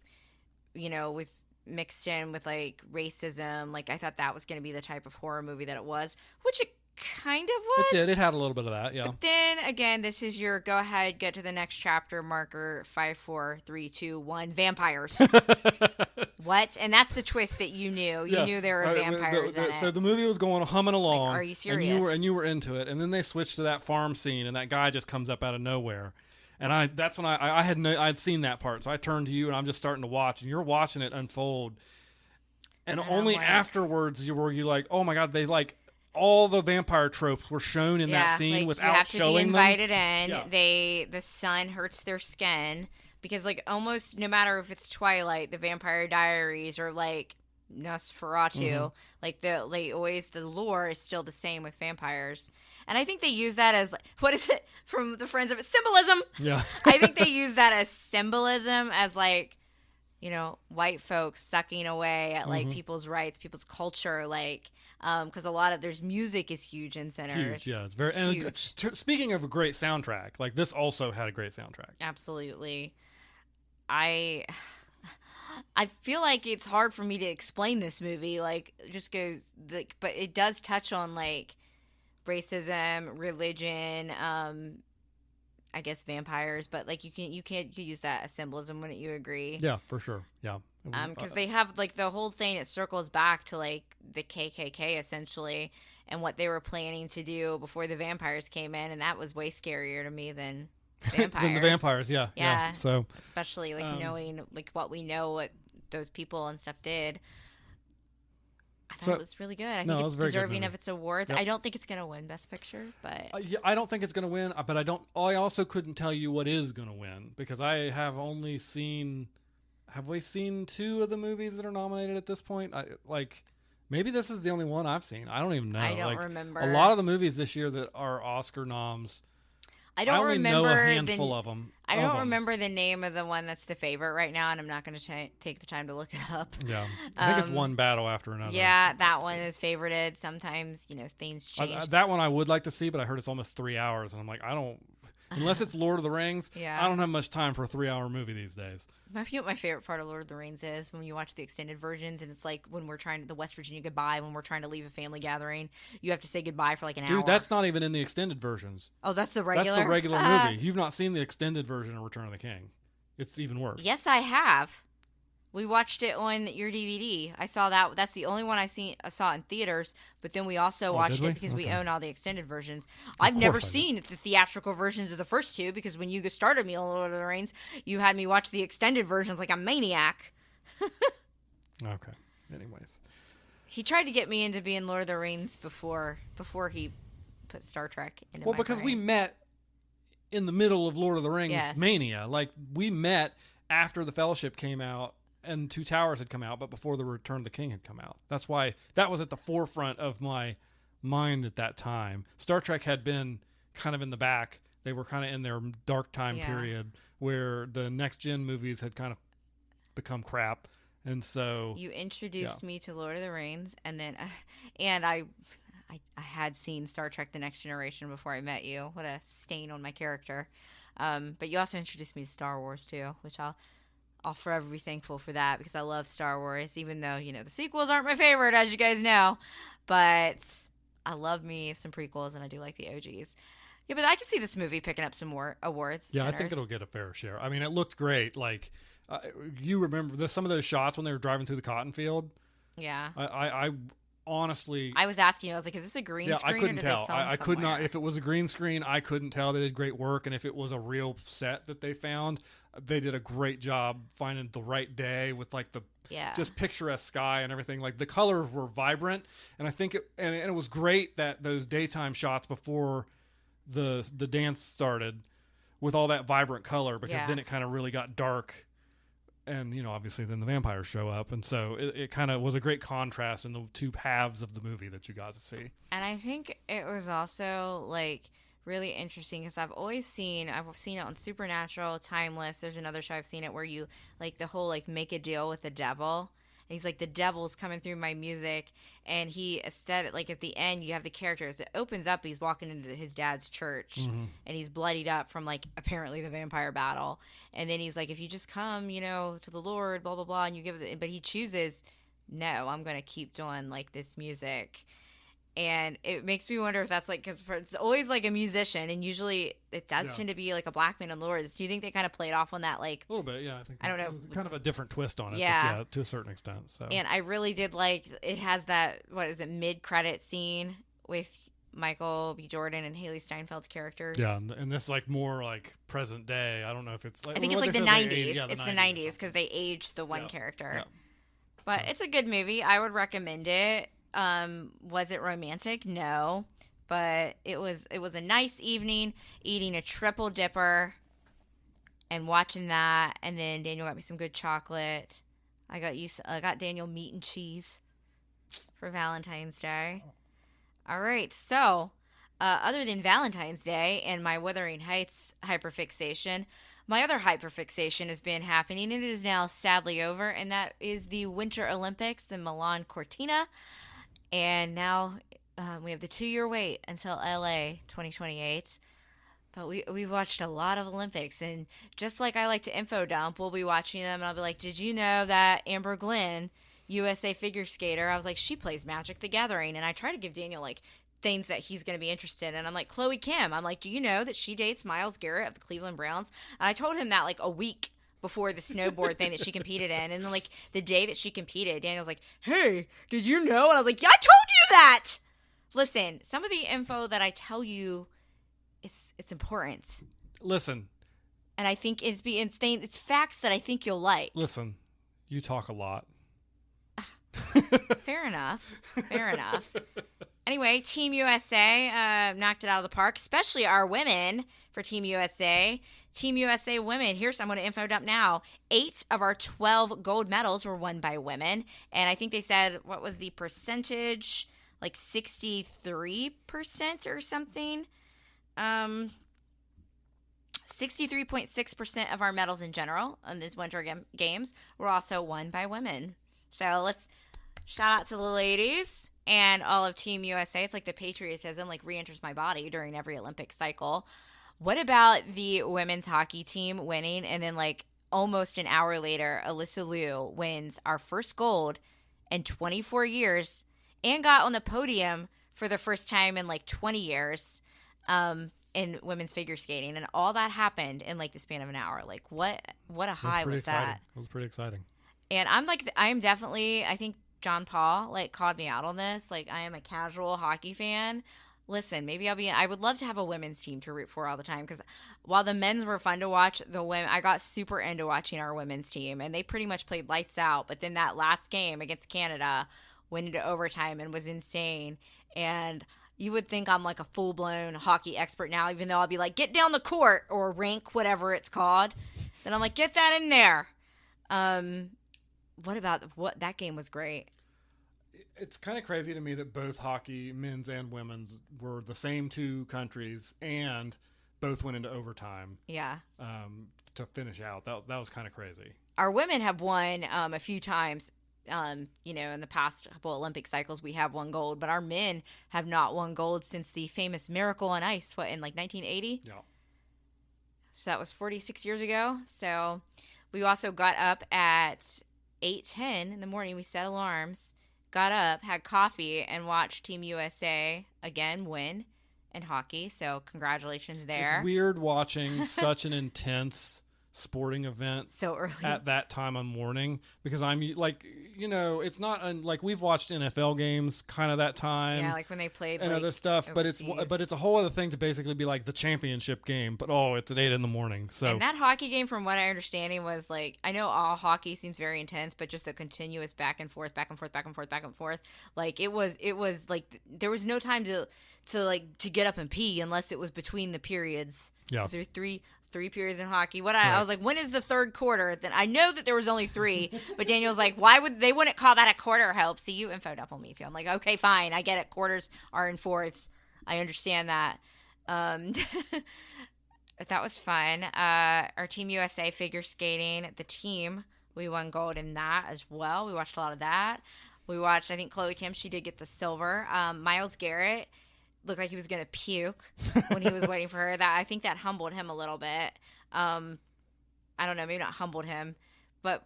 with mixed in with racism. I thought that was going to be the type of horror movie that it was, which it kind of was. It did. It had a little bit of that, yeah. But then again, this is your go ahead, get to the next chapter marker. 5, 4, 3, 2, 1. Vampires. What? And that's the twist that you knew. You knew there were vampires in it. So the movie was going humming along. Like, are you serious? And you were into it. And then they switched to that farm scene, and that guy just comes up out of nowhere. And that's when I'd seen that part. So I turned to you, and I'm just starting to watch, and you're watching it unfold. And only afterwards you like, oh my God, they like all the vampire tropes were shown in that scene like without showing them. You have to be invited in. The sun hurts their skin because like almost no matter if it's Twilight, the Vampire Diaries, or like Nosferatu, like the lore is still the same with vampires. And I think they use that as, what is it from the Friends of it? Symbolism. Yeah. I think they use that as symbolism, as like, you know, white folks sucking away at like people's rights, people's culture, like, because a lot of there's music is huge in Sinners. Huge, yeah, it's very huge. And speaking of a great soundtrack, like this also had a great soundtrack. Absolutely. I feel like it's hard for me to explain this movie. Like, just goes like, but it does touch on like racism, religion, I guess vampires, but like you could use that as symbolism, wouldn't you agree? Yeah, for sure. Yeah. Because they have like the whole thing, it circles back to like the KKK essentially and what they were planning to do before the vampires came in, and that was way scarier to me than vampires. Than the vampires, yeah. So especially like knowing like what we know, what those people and stuff did. I thought it was really good. I think it's deserving of its awards. Yep. I don't think it's going to win Best Picture, but I don't think it's going to win. But I also couldn't tell you what is going to win because I have only seen. Have we seen 2 of the movies that are nominated at this point? Maybe this is the only one I've seen. I don't even know. I don't remember. A lot of the movies this year that are Oscar noms. I only know a handful of them. I don't remember the name of the one that's the favorite right now, and I'm not going to take the time to look it up. Yeah, I think it's one battle after another. Yeah, that one is favorited. Sometimes, things change. That one I would like to see, but I heard it's almost 3 hours, and I'm like, unless it's Lord of the Rings, I don't have much time for a 3-hour movie these days. I feel my favorite part of Lord of the Rings is when you watch the extended versions, and it's like when we're trying the West Virginia goodbye, when we're trying to leave a family gathering, you have to say goodbye for like an hour. Dude, that's not even in the extended versions. Oh, that's the regular? That's the regular movie. You've not seen the extended version of Return of the King. It's even worse. Yes, I have. We watched it on your DVD. I saw that. That's the only one I saw in theaters. But then we also watched it because we own all the extended versions. I've never seen the theatrical versions of the first 2 because when you started me on Lord of the Rings, you had me watch the extended versions like a maniac. Okay. Anyways, he tried to get me into being Lord of the Rings before he put Star Trek into my because brain. we met in the middle of Lord of the Rings mania. Like we met after the Fellowship came out. And 2 Towers had come out, but before the Return of the King had come out. That's why that was at the forefront of my mind at that time. Star Trek had been kind of in the back. They were kind of in their dark time period where the next gen movies had kind of become crap. And so you introduced me to Lord of the Rings, and then I had seen Star Trek: The Next Generation before I met you. What a stain on my character. But you also introduced me to Star Wars too, which I'll forever be thankful for that because I love Star Wars, even though, the sequels aren't my favorite, as you guys know. But I love me some prequels, and I do like the OGs. Yeah, but I can see this movie picking up some more awards. Yeah, Sinners. I think it'll get a fair share. I mean, it looked great. Like, you remember some of those shots when they were driving through the cotton field? Yeah. I honestly... I was asking you, I was like, is this a green screen? I couldn't tell. I could not. If it was a green screen, I couldn't tell. They did great work. And if it was a real set that they found... They did a great job finding the right day with like the just picturesque sky and everything. Like the colors were vibrant, and I think it was great that those daytime shots before the dance started with all that vibrant color because then it kind of really got dark, and obviously then the vampires show up, and so it kind of was a great contrast in the 2 halves of the movie that you got to see. And I think it was also like really interesting because I've seen it on Supernatural, Timeless. There's another show I've seen it where you like the whole like make a deal with the devil. And he's like, the devil's coming through my music, and he aesthetic like at the end you have the characters. It opens up, he's walking into his dad's church, and he's bloodied up from like apparently the vampire battle. And then he's like, if you just come, to the Lord, blah blah blah, and you give it. But he chooses, no, I'm gonna keep doing like this music. And it makes me wonder if that's like, cause it's always like a musician, and usually it does tend to be like a black man on Lords. Do you think they kind of played off on that? Like a little bit, yeah. I think I don't know, it was kind of a different twist on it. Yeah, but yeah, to a certain extent. So, and I really did like it. Has that mid-credit scene with Michael B. Jordan and Haley Steinfeld's characters. Yeah, and this is like more like present day. I don't know if it's like, I think it's like the 90s. It's the 90s because they aged the one character. Yeah. But it's a good movie. I would recommend it. Was it romantic? No, but it was a nice evening eating a triple dipper and watching that. And then Daniel got me some good chocolate. I got Daniel meat and cheese for Valentine's Day. All right. So, other than Valentine's Day and my Wuthering Heights hyperfixation, my other hyperfixation has been happening, and it is now sadly over, and that is the Winter Olympics in Milan Cortina. And now we have the 2-year wait until LA 2028. But we've watched a lot of Olympics. And just like I like to info dump, we'll be watching them. And I'll be like, did you know that Amber Glenn, USA figure skater, I was like, she plays Magic the Gathering. And I try to give Daniel like things that he's going to be interested in. I'm like, Chloe Kim. I'm like, do you know that she dates Myles Garrett of the Cleveland Browns? And I told him that like a week before the snowboard thing that she competed in. And then like the day that she competed, Daniel's like, hey, did you know? And I was like, yeah, I told you that. Listen, some of the info that I tell you, it's important. Listen. And I think it's facts that I think you'll like. Listen, you talk a lot. Fair enough. Anyway, Team USA knocked it out of the park, especially our women for Team USA. Team USA women, I'm going to info dump now. 8 of our 12 gold medals were won by women. And I think they said, what was the percentage? Like 63% or something. 63.6% of our medals in general on these Winter Games were also won by women. So let's shout out to the ladies and all of Team USA. It's like the patriotism like re-enters my body during every Olympic cycle. What about the women's hockey team winning, and then like almost an hour later, Alyssa Liu wins our first gold in 24 years and got on the podium for the first time in like 20 years in women's figure skating, and all that happened in like the span of an hour. Like what a high was that? It was pretty exciting. And I think John Paul like called me out on this. Like I am a casual hockey fan. Listen, maybe I would love to have a women's team to root for all the time, because while the men's were fun to watch, the women, I got super into watching our women's team, and they pretty much played lights out. But then that last game against Canada went into overtime and was insane. And you would think I'm like a full-blown hockey expert now, even though I'll be like, get down the court, or rink, whatever it's called. Then I'm like, get that in there. That game was great. It's kind of crazy to me that both hockey, men's and women's, were the same two countries and both went into overtime. Yeah. To finish out. That was kind of crazy. Our women have won a few times. In the past couple Olympic cycles, we have won gold, but our men have not won gold since the famous Miracle on Ice, in like 1980? Yeah. So that was 46 years ago. So we also got up at 8:10 in the morning. We set alarms, got up, had coffee, and watched Team USA again win in hockey. So congratulations there. It's weird watching such an intense sporting event so early at that time of morning, because I'm like, it's not like we've watched NFL games kind of that time. Yeah, like when they played and other stuff, overseas. but it's a whole other thing to basically be like the championship game, but it's at 8 a.m. So and that hockey game, from what I understanding, was like, I know all hockey seems very intense, but just a continuous back and forth. Like it was like there was no time to get up and pee unless it was between the periods. Yeah, there's three periods in hockey. I was like, when is the third quarter? Then I know that there was only 3, but Daniel's like, why would they wouldn't call that a quarter? Help. See, you infoed up on me too. I'm like, okay, fine, I get it. Quarters are in fourths. I understand that. That was fun. Our Team USA figure skating, the team, we won gold in that as well. We watched a lot of that. We watched, I think Chloe Kim, she did get the silver. Myles Garrett looked like he was gonna puke when he was waiting for her. I think that humbled him a little bit. I don't know, maybe not humbled him, but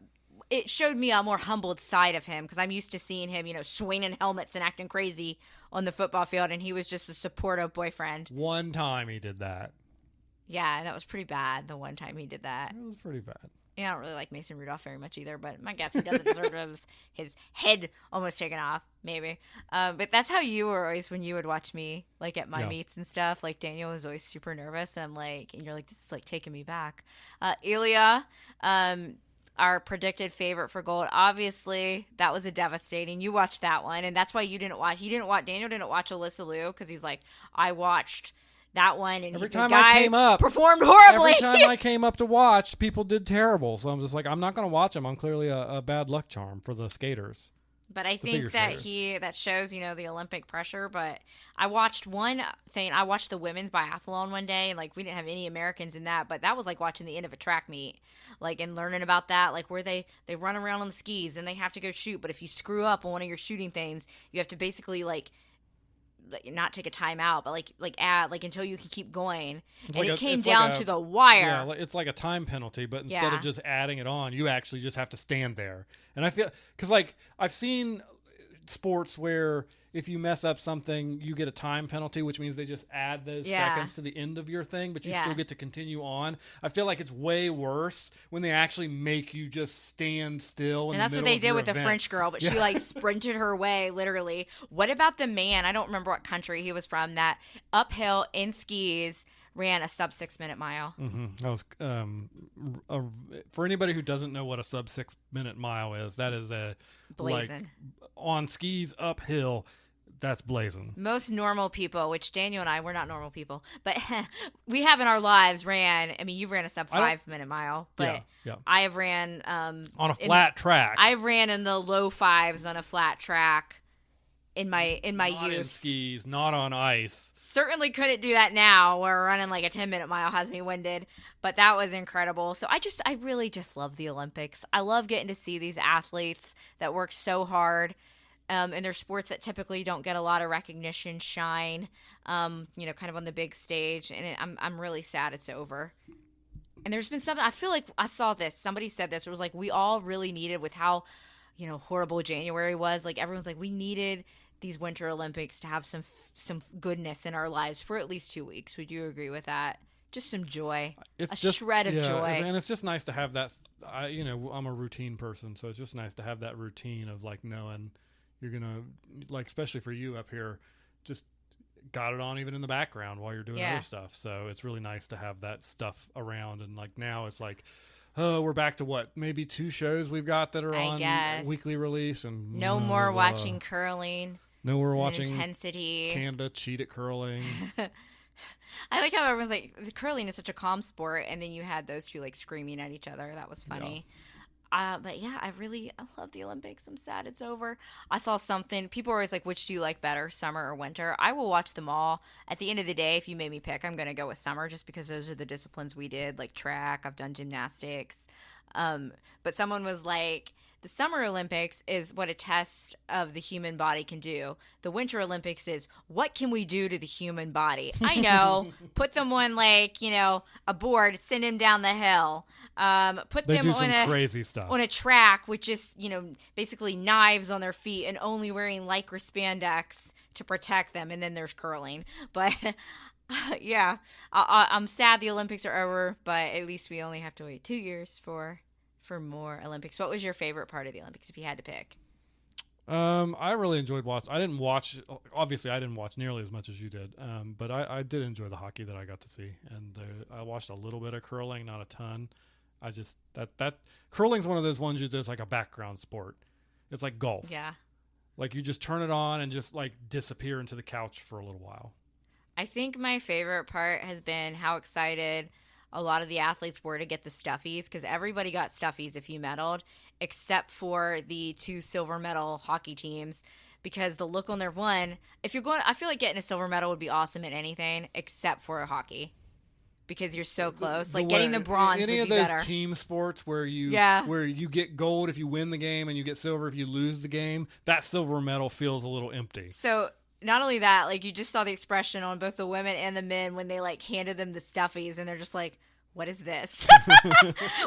it showed me a more humbled side of him, because I'm used to seeing him, swinging helmets and acting crazy on the football field, and he was just a supportive boyfriend. One time he did that. Yeah, and that was pretty bad, the one time he did that. It was pretty bad. Yeah, I don't really like Mason Rudolph very much either, but I guess he doesn't deserve to have his head almost taken off, maybe. But that's how you were always when you would watch me, like at my meets and stuff. Like Daniel was always super nervous, and you're like, this is like taking me back. Ilya, our predicted favorite for gold. Obviously, that was a devastating. You watched that one, and that's why you didn't watch. Daniel didn't watch Alyssa Liu, because he's like, I watched that one, and every time I came up, performed horribly. Every time I came up to watch, people did terrible. So I'm just like, I'm not going to watch them. I'm clearly a bad luck charm for the skaters. But I think that shows, the Olympic pressure. But I watched one thing. I watched the women's biathlon one day, and we didn't have any Americans in that. But that was like watching the end of a track meet, and learning about that, where they run around on the skis and they have to go shoot. But if you screw up on one of your shooting things, you have to basically not take a timeout, but add until you can keep going. And it came down to the wire. Yeah, it's like a time penalty, but instead of just adding it on, you actually just have to stand there. And I feel, because I've seen sports where if you mess up something, you get a time penalty, which means they just add those seconds to the end of your thing, but you still get to continue on. I feel like it's way worse when they actually make you just stand still. And that's what they did with the French girl, but she sprinted her way, literally. What about the man? I don't remember what country he was from, that uphill in skis ran a sub 6 minute mile. Mm-hmm. That was for anybody who doesn't know what a sub 6 minute mile is, that is a blazing on skis uphill. That's blazing. Most normal people, which Daniel and I, we're not normal people, but we have in our lives you ran a sub 5 minute mile, but I have ran on a flat track. I've ran in the low fives on a flat track in my not youth. In skis, not on ice. Certainly couldn't do that now, where running a 10-minute mile has me winded, but that was incredible. So I really just love the Olympics. I love getting to see these athletes that work so hard. And they're sports that typically don't get a lot of recognition, shine, kind of on the big stage. And I'm really sad it's over. And there's been something, I feel like I saw this. Somebody said this. It was we all really needed, with how, horrible January was. Everyone's we needed these Winter Olympics to have some goodness in our lives for at least 2 weeks. Would you agree with that? Just some joy, shred of joy. And it's just nice to have that. I'm a routine person, so it's just nice to have that routine of knowing you're going to, especially for you up here, just got it on even in the background while you're doing other stuff. So it's really nice to have that stuff around. And now it's we're back to maybe 2 shows we've got that are on weekly release. And no more watching curling. No more watching intensity. Canada cheat at curling. I like how everyone's the curling is such a calm sport. And then you had those 2 screaming at each other. That was funny. Yeah. But yeah, I love the Olympics. I'm sad it's over. I saw something. People are always which do you like better, summer or winter? I will watch them all. At the end of the day, if you made me pick, I'm going to go with summer, just because those are the disciplines we did, like track. I've done gymnastics. But someone was the Summer Olympics is what a test of the human body can do. The Winter Olympics is what can we do to the human body? I know. Put them on a board, send them down the hill. Put them on crazy stuff on a track with just basically knives on their feet and only wearing lycra spandex to protect them. And then there's curling. But yeah, I'm sad the Olympics are over, but at least we only have to wait 2 years for more Olympics. What was your favorite part of the Olympics if you had to pick? I really enjoyed watching. Obviously I didn't watch nearly as much as you did, but I did enjoy the hockey that I got to see, and I watched a little bit of curling, not a ton. I just that curling's one of those ones that's like a background sport. It's like golf. Yeah. You just turn it on and just disappear into the couch for a little while. I think my favorite part has been how excited a lot of the athletes were to get the stuffies, because everybody got stuffies if you medaled, except for the 2 silver medal hockey teams, because the look on their I feel like getting a silver medal would be awesome at anything except for hockey, because you're so close. Getting the bronze would be better. Any of those team sports where you get gold if you win the game and you get silver if you lose the game, that silver medal feels a little empty. So not only that, you just saw the expression on both the women and the men when they handed them the stuffies, and they're just what is this?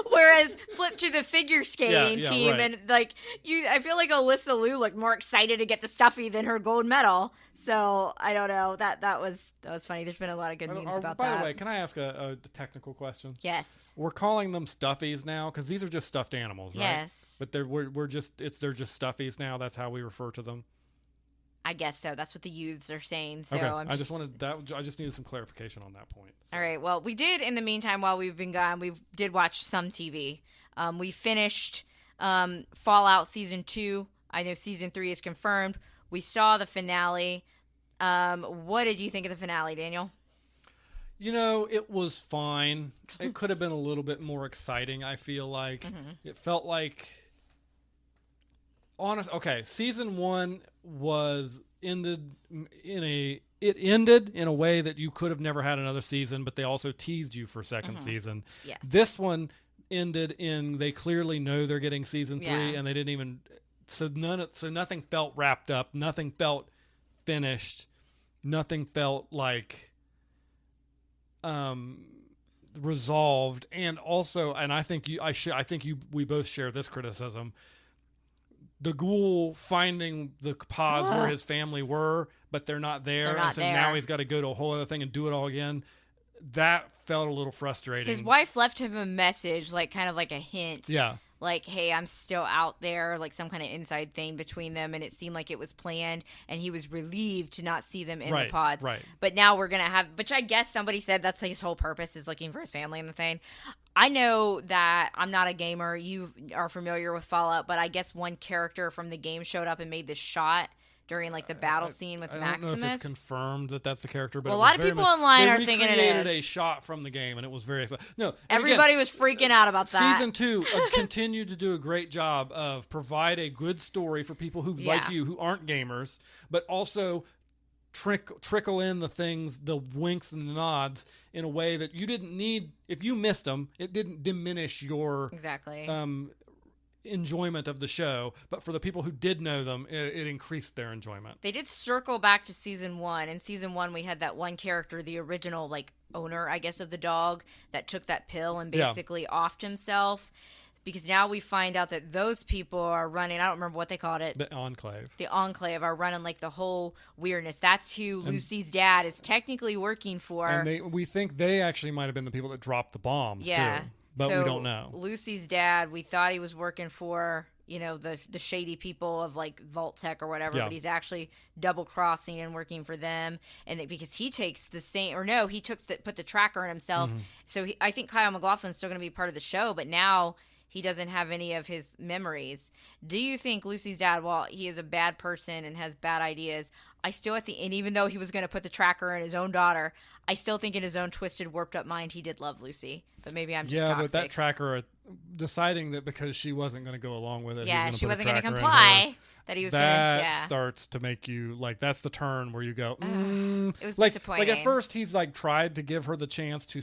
Whereas flip to the figure skating team, right. And like I feel like Alyssa Liu looked more excited to get the stuffy than her gold medal. So I don't know. That was funny. There's been a lot of good memes about that. By the way, can I ask a technical question? Yes. We're calling them stuffies now because these are just stuffed animals, right? Yes. But they're just stuffies now. That's how we refer to them. I guess so. That's what the youths are saying. So okay. I just needed some clarification on that point. So. All right. Well, we did in the meantime while we've been gone. We did watch some TV. We finished Fallout season 2. I know season 3 is confirmed. We saw the finale. What did you think of the finale, Daniel? It was fine. It could have been a little bit more exciting. I feel like it felt like. Okay, season 1 ended in a way that you could have never had another season, but they also teased you for second season. Yes. This one ended in they clearly know they're getting season 3, and they didn't even so nothing felt wrapped up, nothing felt finished, nothing felt like resolved, and I think we both share this criticism. The ghoul finding the pods where his family were, but they're not there. Now he's got to go to a whole other thing and do it all again. That felt a little frustrating. His wife left him a message, kind of like a hint. Yeah. Like, hey, I'm still out there, like some kind of inside thing between them, and it seemed like it was planned, and he was relieved to not see them in the pods. Right. But now we're going to have, which I guess somebody said that's like his whole purpose is looking for his family in the thing. I know that I'm not a gamer. You are familiar with Fallout, but I guess one character from the game showed up and made this shot during the battle scene with Maximus. I don't know if it's confirmed that that's the character, but a lot of people online are thinking it is. They recreated a shot from the game, and it was very exciting. No, everybody was freaking out about that. Season 2 continued to do a great job of provide a good story for people who like you, who aren't gamers, but also trickle in the things, the winks and the nods in a way that you didn't need. If you missed them, it didn't diminish your enjoyment of the show, but for the people who did know them, it increased their enjoyment. They did circle back to season 1. In season 1, we had that one character, the original owner, I guess, of the dog that took that pill and basically offed himself. Because now we find out that those people are running, I don't remember what they called it. The Enclave. The Enclave are running the whole weirdness. That's who Lucy's dad is technically working for. And we think they actually might have been the people that dropped the bombs, too. But we don't know. Lucy's dad, we thought he was working for, the shady people of Vault Tech or whatever, but he's actually double crossing and working for them. And because he takes the same, or no, he put the tracker in himself. So I think Kyle MacLachlan's still going to be part of the show, but now he doesn't have any of his memories. Do you think Lucy's dad, while he is a bad person and has bad ideas, I still at the end, even though he was going to put the tracker in his own daughter, I still think in his own twisted, warped up mind, he did love Lucy. But maybe I'm just toxic. But that tracker, deciding that because she wasn't going to go along with it, she wasn't going to comply, that he was going to, that starts to make you, that's the turn where you go, It was disappointing. At first, he's tried to give her the chance to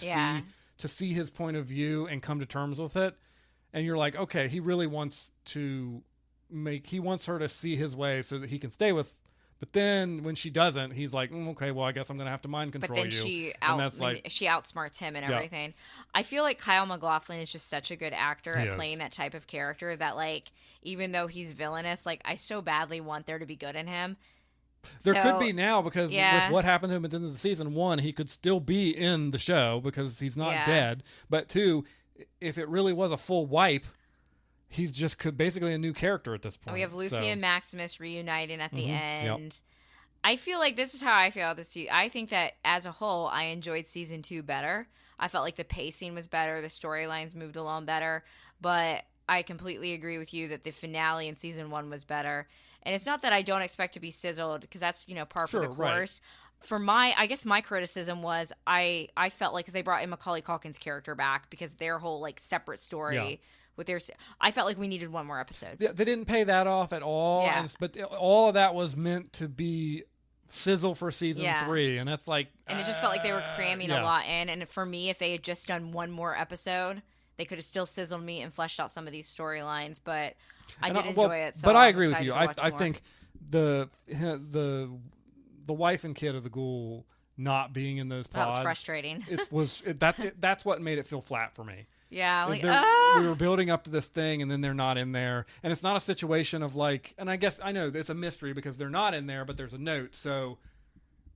see his point of view and come to terms with it. And you're like, okay, he really wants he wants her to see his way so that he can stay with. But then when she doesn't, he's like, okay, well, I guess I'm going to have to mind control you. But then she outsmarts him and everything. I feel like Kyle MacLachlan is just such a good actor at playing that type of character that, even though he's villainous, I so badly want there to be good in him. There could be now because with what happened to him at the end of the season 1, he could still be in the show because he's not dead. But 2, if it really was a full wipe, he's just basically a new character at this point. We have Lucy and Maximus reuniting at the end. Yep. I feel like this is how I feel this season. I think that as a whole, I enjoyed season 2 better. I felt like the pacing was better, the storylines moved along better, but I completely agree with you that the finale in season 1 was better. And it's not that I don't expect to be sizzled, because that's par for the course. Right. For I guess my criticism was I felt like, because they brought in Macaulay Culkin's character back because their whole separate story with I felt like we needed one more episode. They didn't pay that off at all. Yeah. But all of that was meant to be sizzle for season 3, and that's and it just felt like they were cramming a lot in. And for me, if they had just done one more episode, they could have still sizzled me and fleshed out some of these storylines. But I did enjoy it. So but I agree with you. I think the wife and kid of the ghoul not being in those pods. That was frustrating. That's what made it feel flat for me. Yeah, like, we were building up to this thing, and then they're not in there. And it's not a situation of like, and I guess I know it's a mystery because they're not in there, but there's a note, so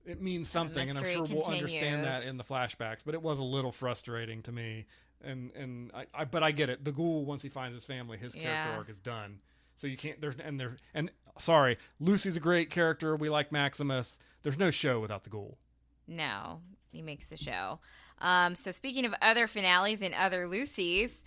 it means something, and I'm sure we'll understand that in the flashbacks. But it was a little frustrating to me, but I get it. The ghoul, once he finds his family, his character arc is done. So you can't. Sorry, Lucy's a great character. We like Maximus. There's no show without the ghoul. No, he makes the show. So speaking of other finales and other Lucys,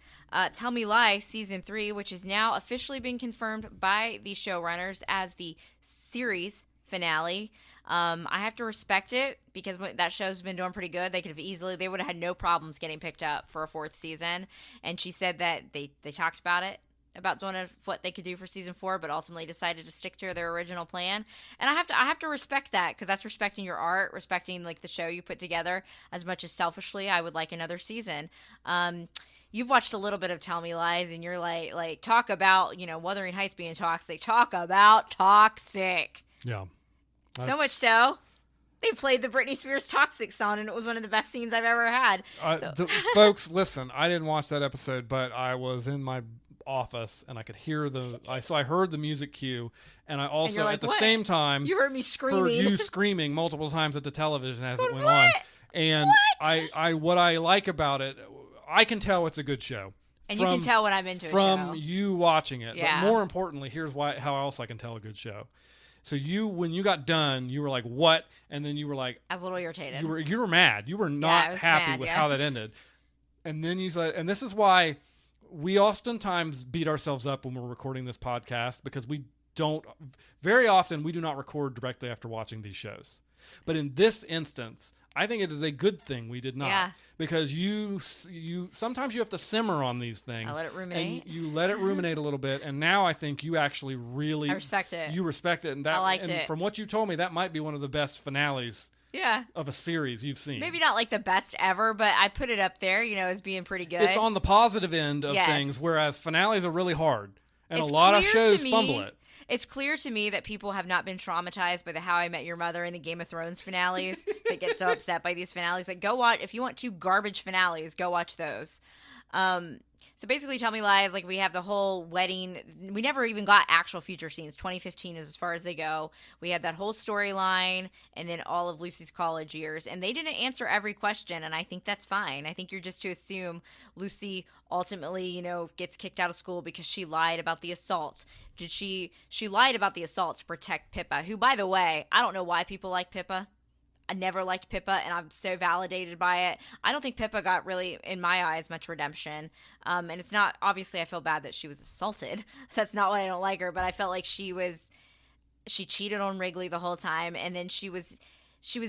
Tell Me Lie Season 3, which has now officially been confirmed by the showrunners as the series finale. I have to respect it because that show's been doing pretty good. They would have had no problems getting picked up for a 4th season. And she said that they talked about it, about doing what they could do for season 4, but ultimately decided to stick to their original plan. And I have to respect that, because that's respecting your art, respecting like the show you put together, as much as selfishly I would like another season. You've watched a little bit of Tell Me Lies, and you're like talk about, Wuthering Heights being toxic. Talk about toxic. Yeah. So much so, they played the Britney Spears Toxic song, and it was one of the best scenes I've ever had. Folks, listen, I didn't watch that episode, but I was in my office and I could hear I heard the music cue, and I also at the same time you heard me screaming. Heard you screaming multiple times at the television as it went on. And what I like about it, I can tell it's a good show. And you can tell when I'm into from you watching it. Yeah. But more importantly, here's how else I can tell a good show. So when you got done, you were like, "What?" And then you were like, I was a little irritated. You were mad. You were not happy with how that ended. And then you said, and this is why we oftentimes beat ourselves up when we're recording this podcast, because very often we do not record directly after watching these shows. But in this instance, I think it is a good thing we did not. Yeah. Because you sometimes you have to simmer on these things. I let it ruminate. And you let it ruminate a little bit, and now I think you actually really... I respect it. You respect it. And I liked it. From what you told me, that might be one of the best finales of a series you've seen. Maybe not like the best ever, but I put it up there, as being pretty good. It's on the positive end of things, whereas finales are really hard. And a lot of shows fumble it. It's clear to me that people have not been traumatized by the How I Met Your Mother and the Game of Thrones finales. They get so upset by these finales. Like, go watch, if you want 2 garbage finales, go watch those. So basically, Tell Me Lies, like, we have the whole wedding. We never even got actual future scenes. 2015 is as far as they go. We had that whole storyline, and then all of Lucy's college years. And they didn't answer every question, and I think that's fine. I think you're just to assume Lucy ultimately, gets kicked out of school because she lied about the assault. She lied about the assault to protect Pippa, who, by the way, I don't know why people like Pippa. I never liked Pippa, and I'm so validated by it. I don't think Pippa got really, in my eyes, much redemption. And it's not, obviously I feel bad that she was assaulted. That's not why I don't like her, but I felt like she cheated on Wrigley the whole time, and then she was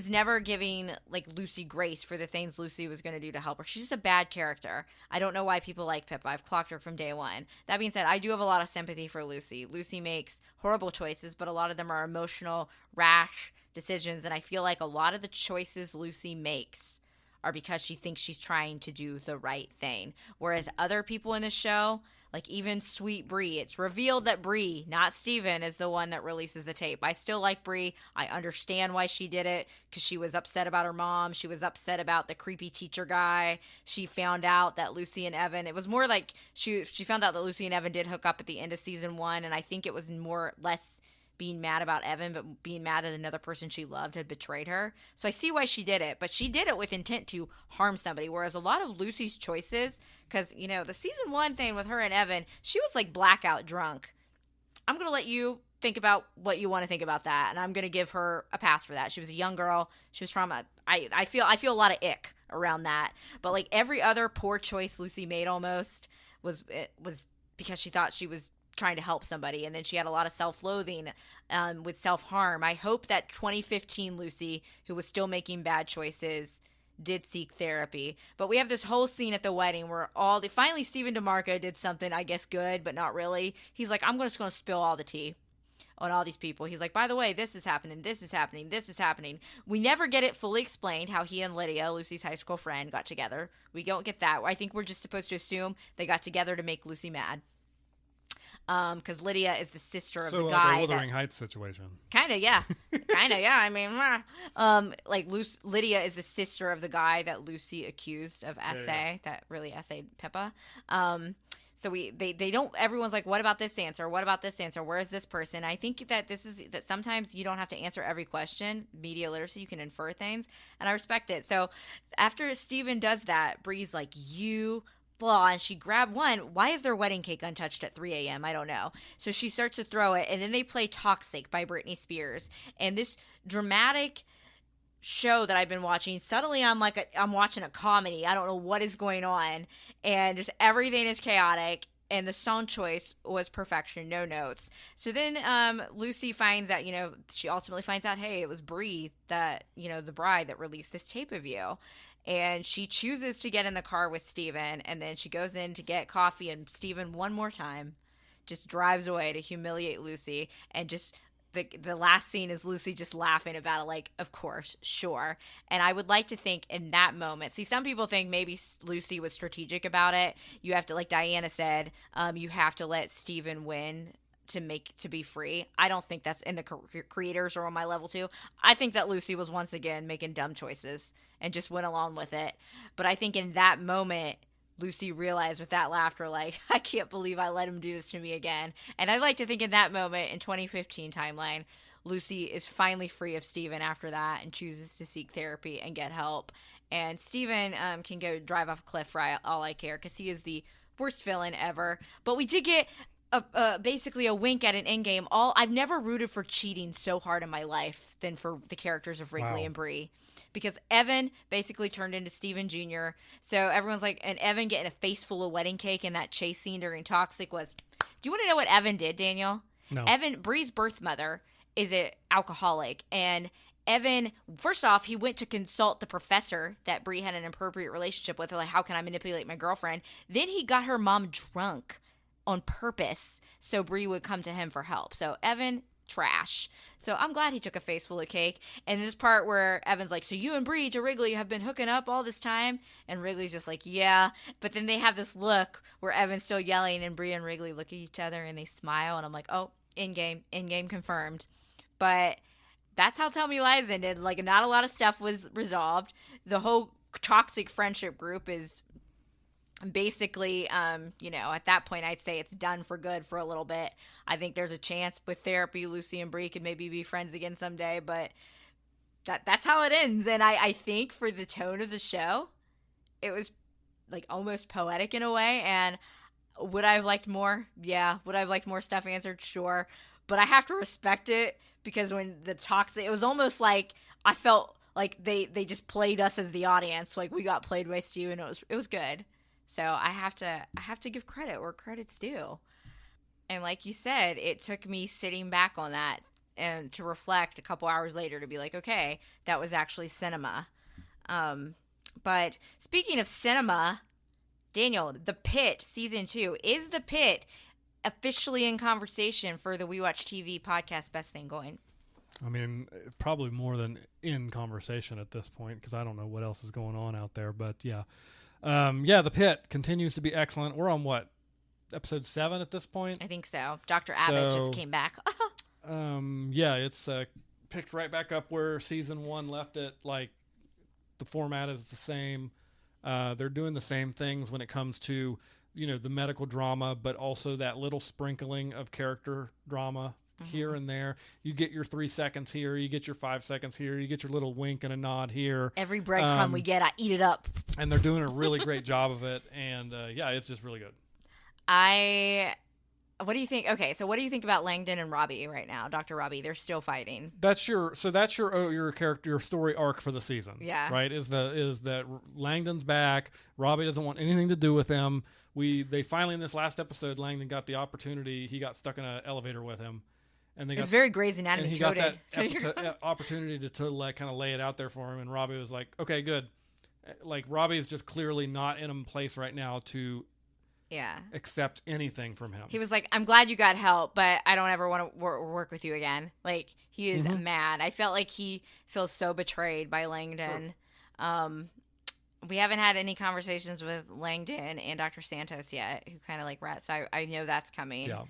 never giving, like, Lucy grace for the things Lucy was going to do to help her. She's just a bad character. I don't know why people like Pippa. I've clocked her from day one. That being said, I do have a lot of sympathy for Lucy. Lucy makes horrible choices, but a lot of them are emotional, rash decisions, and I feel like a lot of the choices Lucy makes are because she thinks she's trying to do the right thing. Whereas other people in the show, like even Sweet Bree, it's revealed that Bree, not Steven, is the one that releases the tape. I still like Bree. I understand why she did it, because she was upset about her mom. She was upset about the creepy teacher guy. She found out that Lucy and Evan, it was more like she found out that Lucy and Evan did hook up at the end of season 1, and I think it was less being mad about Evan, but being mad that another person she loved had betrayed her. So I see why she did it, but she did it with intent to harm somebody, whereas a lot of Lucy's choices, because, the season 1 thing with her and Evan, she was like blackout drunk. I'm going to let you think about what you want to think about that, and I'm going to give her a pass for that. She was a young girl. She was traumatized. I feel a lot of ick around that, but like every other poor choice Lucy made almost was because she thought she was trying to help somebody, and then she had a lot of self-loathing with self-harm. I hope that 2015 Lucy, who was still making bad choices, did seek therapy. But we have this whole scene at the wedding where finally Stephen DeMarco did something, I guess, good, but not really. He's like, I'm just going to spill all the tea on all these people. He's like, by the way, this is happening, this is happening, this is happening. We never get it fully explained how he and Lydia, Lucy's high school friend, got together. We don't get that. I think we're just supposed to assume they got together to make Lucy mad. because Lydia is the sister of the like guy. A Wuthering Heights situation. Kind of, yeah. I mean, Lydia is the sister of the guy that Lucy accused of essay, that really essayed Pippa. So they don't. Everyone's like, what about this answer? What about this answer? Where is this person? I think that that sometimes you don't have to answer every question. Media literacy, you can infer things, and I respect it. So after Stephen does that, Bree's like, you flaw, and she grabbed one. Why is their wedding cake untouched at 3 a.m.? I don't know. So she starts to throw it, and then they play Toxic by Britney Spears, and this dramatic show that I've been watching, suddenly I'm watching a comedy. I don't know what is going on, and just everything is chaotic, and the song choice was perfection, no notes. So then Lucy finds out, she ultimately finds out, hey, it was Bree that, the bride that released this tape of you. And she chooses to get in the car with Steven, and then she goes in to get coffee, and Steven, one more time, just drives away to humiliate Lucy, and just the last scene is Lucy just laughing about it, like, of course, sure. And I would like to think in that moment, see, some people think maybe Lucy was strategic about it. You have to, like Diana said, you have to let Steven win to be free. I don't think that's in the creators or on my level too. I think that Lucy was once again making dumb choices and just went along with it. But I think in that moment, Lucy realized with that laughter, like, I can't believe I let him do this to me again. And I like to think in that moment, in 2015 timeline, Lucy is finally free of Steven after that and chooses to seek therapy and get help. And Steven can go drive off a cliff for all I care, because he is the worst villain ever. But we did get basically a wink at an endgame. I've never rooted for cheating so hard in my life than for the characters of Wrigley and Bree. Because Evan basically turned into Steven Jr. So everyone's like, and Evan getting a face full of wedding cake in that chase scene during Toxic was, do you want to know what Evan did, Daniel? No. Bree's birth mother is an alcoholic. And Evan, first off, he went to consult the professor that Bree had an inappropriate relationship with. Like, how can I manipulate my girlfriend? Then he got her mom drunk on purpose so Bree would come to him for help. So Evan, trash. So I'm glad he took a face full of cake. And this part where Evan's like, so you and Bree to Wrigley have been hooking up all this time? And Wrigley's just like, yeah. But then they have this look where Evan's still yelling, and Bree and Wrigley look at each other and they smile. And I'm like, oh, in-game confirmed. But that's how Tell Me Lies ended. Like, not a lot of stuff was resolved. The whole toxic friendship group is basically, at that point, I'd say it's done for good for a little bit. I think there's a chance with therapy, Lucy and Bree could maybe be friends again someday, but that's how it ends. And I think for the tone of the show, it was like almost poetic in a way. And would I have liked more? Yeah. Would I have liked more stuff answered? Sure. But I have to respect it, because when the toxic, it was almost like I felt like they just played us as the audience. Like, we got played by Steven. It was good. So I have to give credit where credit's due. And like you said, it took me sitting back on that and to reflect a couple hours later to be like, okay, that was actually cinema. But speaking of cinema, Daniel, The Pitt season 2, is The Pitt officially in conversation for the We Watch TV podcast Best Thing Going? I mean, probably more than in conversation at this point, because I don't know what else is going on out there. But yeah. The Pitt continues to be excellent. We're on what, episode 7 at this point? I think so. Dr. Abbott just came back. It's picked right back up where season 1 left it. Like, the format is the same. They're doing the same things when it comes to, the medical drama, but also that little sprinkling of character drama here and there. You get your 3 seconds here, you get your 5 seconds here, you get your little wink and a nod here. Every breadcrumb we get, I eat it up. And they're doing a really great job of it. And it's just really good. What do you think? Okay, so what do you think about Langdon and Robbie right now? Dr. Robbie, they're still fighting. That's your character, your story arc for the season. Yeah. Right? Is that Langdon's back. Robbie doesn't want anything to do with him. They finally, in this last episode, Langdon got the opportunity. He got stuck in an elevator with him. And it's very Grey's Anatomy and he coded. Got that opportunity to like kind of lay it out there for him. And Robbie was like, okay, good. Like, Robbie is just clearly not in a place right now to accept anything from him. He was like, I'm glad you got help, but I don't ever want to work with you again. Like, he is mad. I felt like he feels so betrayed by Langdon. Sure. We haven't had any conversations with Langdon and Dr. Santos yet, who kind of like rats. So I know that's coming. Yeah.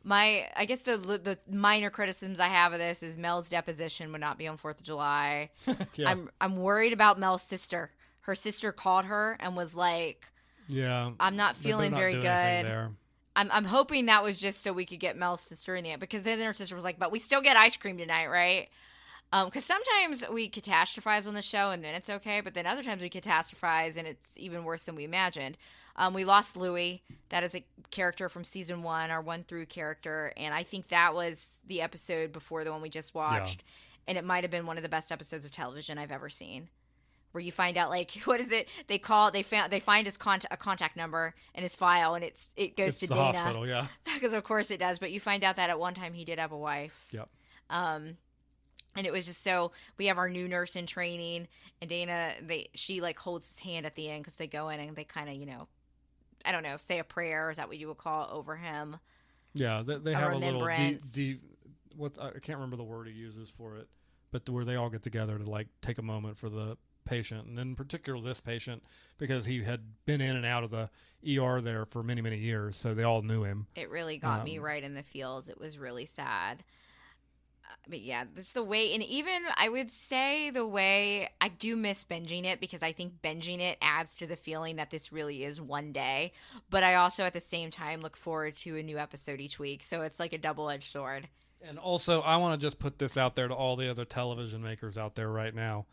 I guess the minor criticisms I have of this is Mel's deposition would not be on 4th of July. Yeah. I'm worried about Mel's sister. Her sister called her and was like, "Yeah, I'm not feeling very good." I'm hoping that was just so we could get Mel's sister in the end, because then her sister was like, "But we still get ice cream tonight, right?" Because sometimes we catastrophize on the show and then it's okay, but then other times we catastrophize and it's even worse than we imagined. We lost Louie. That is a character from season 1, our 1 through character, and I think that was the episode before the one we just watched, and it might have been one of the best episodes of television I've ever seen. Where you find out, like, what is it? They find his a contact number in his file, and it goes to Dana. Hospital, yeah. Because of course it does. But you find out that at one time he did have a wife. Yep. And it was just so, we have our new nurse in training, and Dana, she like holds his hand at the end because they go in and they kind of, I don't know, say a prayer. Is that what you would call it, over him? Yeah, they have a little deep. I can't remember the word he uses for it, but where they all get together to like take a moment for the patient, and in particular this patient, because he had been in and out of the ER there for many, many years, so they all knew him. It really got me right in the feels. It was really sad. But yeah, it's the way, and even I would say the way, I do miss binging it, because I think binging it adds to the feeling that this really is one day. But I also at the same time look forward to a new episode each week. So it's like a double-edged sword. And also, I want to just put this out there to all the other television makers out there right now.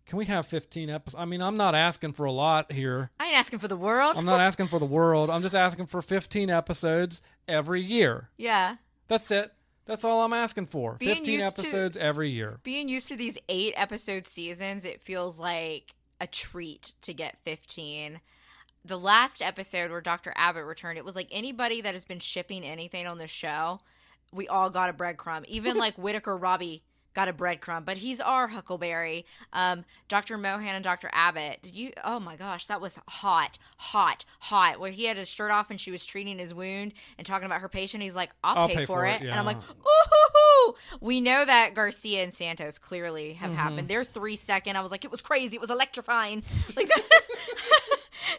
Can we have 15 episodes? I mean, I'm not asking for a lot here. I ain't asking for the world. I'm not asking for the world. I'm just asking for 15 episodes every year. Yeah. That's it. That's all I'm asking for. 15 episodes every year. Being used to these 8-episode seasons, it feels like a treat to get 15. The last episode where Dr. Abbott returned, it was like anybody that has been shipping anything on the show, we all got a breadcrumb. Even like Whitaker Robbie got a breadcrumb, but he's our Huckleberry. Dr. Mohan and Dr. Abbott. Oh my gosh, that was hot. Where he had his shirt off and she was treating his wound and talking about her patient. He's like, I'll pay for it. Yeah. And I'm like, ooh. We know that Garcia and Santos clearly have happened. Their 3-second, I was like, it was crazy. It was electrifying. Like,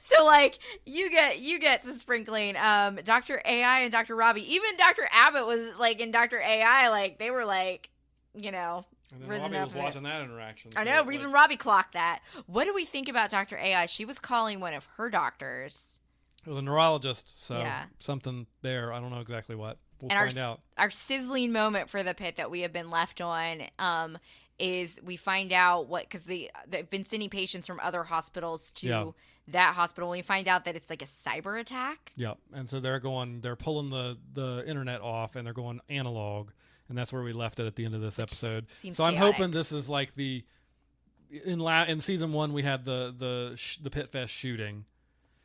so like you get some sprinkling. Dr. AI and Dr. Robbie, even Dr. Abbott was like, in Dr. AI, like they were like, and then Robbie was watching that interaction. I know, even Robbie clocked that. What do we think about Dr. AI? She was calling one of her doctors. It was a neurologist, so something there. I don't know exactly what. We'll find out. Our sizzling moment for the pit that we have been left on is we find out because they've been sending patients from other hospitals to that hospital. We find out that it's like a cyber attack. Yeah, and so they're pulling the internet off, and they're going analog. And that's where we left it at the end of this episode. So I'm hoping this is like in season 1 we had the Pitt Fest shooting,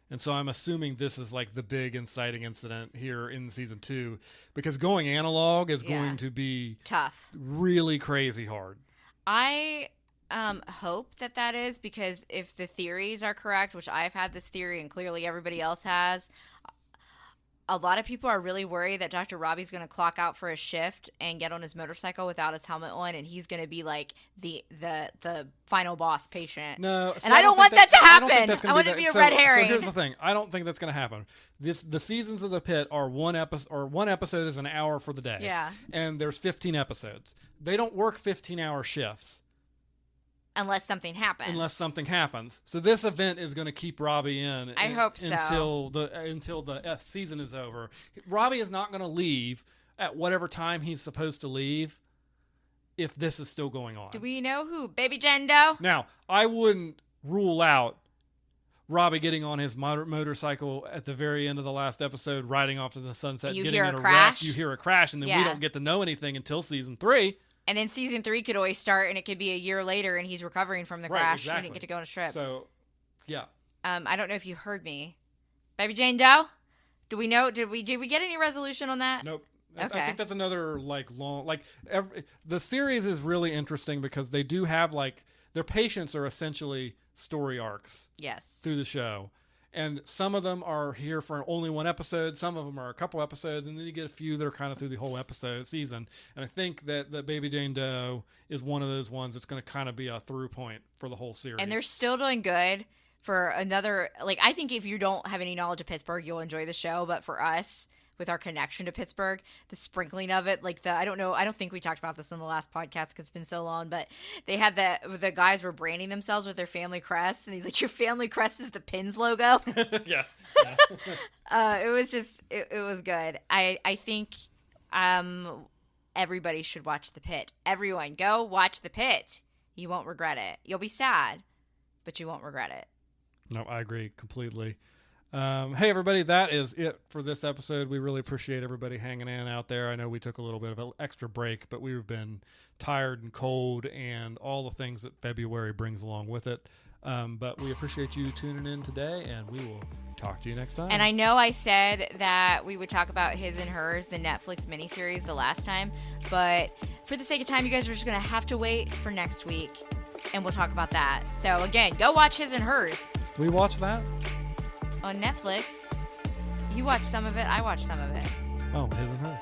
and so I'm assuming this is like the big inciting incident here in season 2, because going analog is going to be tough, really crazy hard. I hope that is, because if the theories are correct, which I've had this theory and clearly everybody else has. A lot of people are really worried that Dr. Robbie's going to clock out for a shift and get on his motorcycle without his helmet on, and he's going to be like the final boss patient. No, and I don't want that to happen. I want it to be a red herring. So here's the thing: I don't think that's going to happen. The seasons of the Pit are one episode is an hour for the day. Yeah, and there's 15 episodes. They don't work 15-hour shifts. Unless something happens. So this event is going to keep Robbie in. I hope so. Until the season is over. Robbie is not going to leave at whatever time he's supposed to leave if this is still going on. Do we know who? Baby Jane Doe? Now, I wouldn't rule out Robbie getting on his motorcycle at the very end of the last episode, riding off to the sunset, getting in a crash. wreck. You hear a crash, and then we don't get to know anything until season 3. And then season 3 could always start, and it could be a year later, and he's recovering from the crash. Exactly. And he didn't get to go on a trip. So, yeah. I don't know if you heard me, Baby Jane Doe. Do we know? Did we get any resolution on that? Nope. Okay. I think that's another long. The series is really interesting because they do have their patients are essentially story arcs. Yes. Through the show. And some of them are here for only one episode. Some of them are a couple episodes. And then you get a few that are kind of through the whole season. And I think that Baby Jane Doe is one of those ones that's going to kind of be a through point for the whole series. And they're still doing good for another... I think if you don't have any knowledge of Pittsburgh, you'll enjoy the show. But for us, with our connection to Pittsburgh, the sprinkling of it, like I don't think we talked about this in the last podcast because it's been so long, but they had the guys were branding themselves with their family crest, and he's like, your family crest is the Pins logo. Yeah. It was just, it was good. I think everybody should watch The Pitt. Everyone, go watch The Pitt. You won't regret it. You'll be sad, but you won't regret it. No, I agree completely. Hey, everybody, that is it for this episode. We really appreciate everybody hanging in out there. I know we took a little bit of an extra break, but we've been tired and cold and all the things that February brings along with it. But we appreciate you tuning in today, and we will talk to you next time. And I know I said that we would talk about His and Hers, the Netflix miniseries, the last time, but for the sake of time, you guys are just going to have to wait for next week, and we'll talk about that. So, again, go watch His and Hers. We watch that? On Netflix. You watch some of it, I watch some of it. Oh, His and Hers.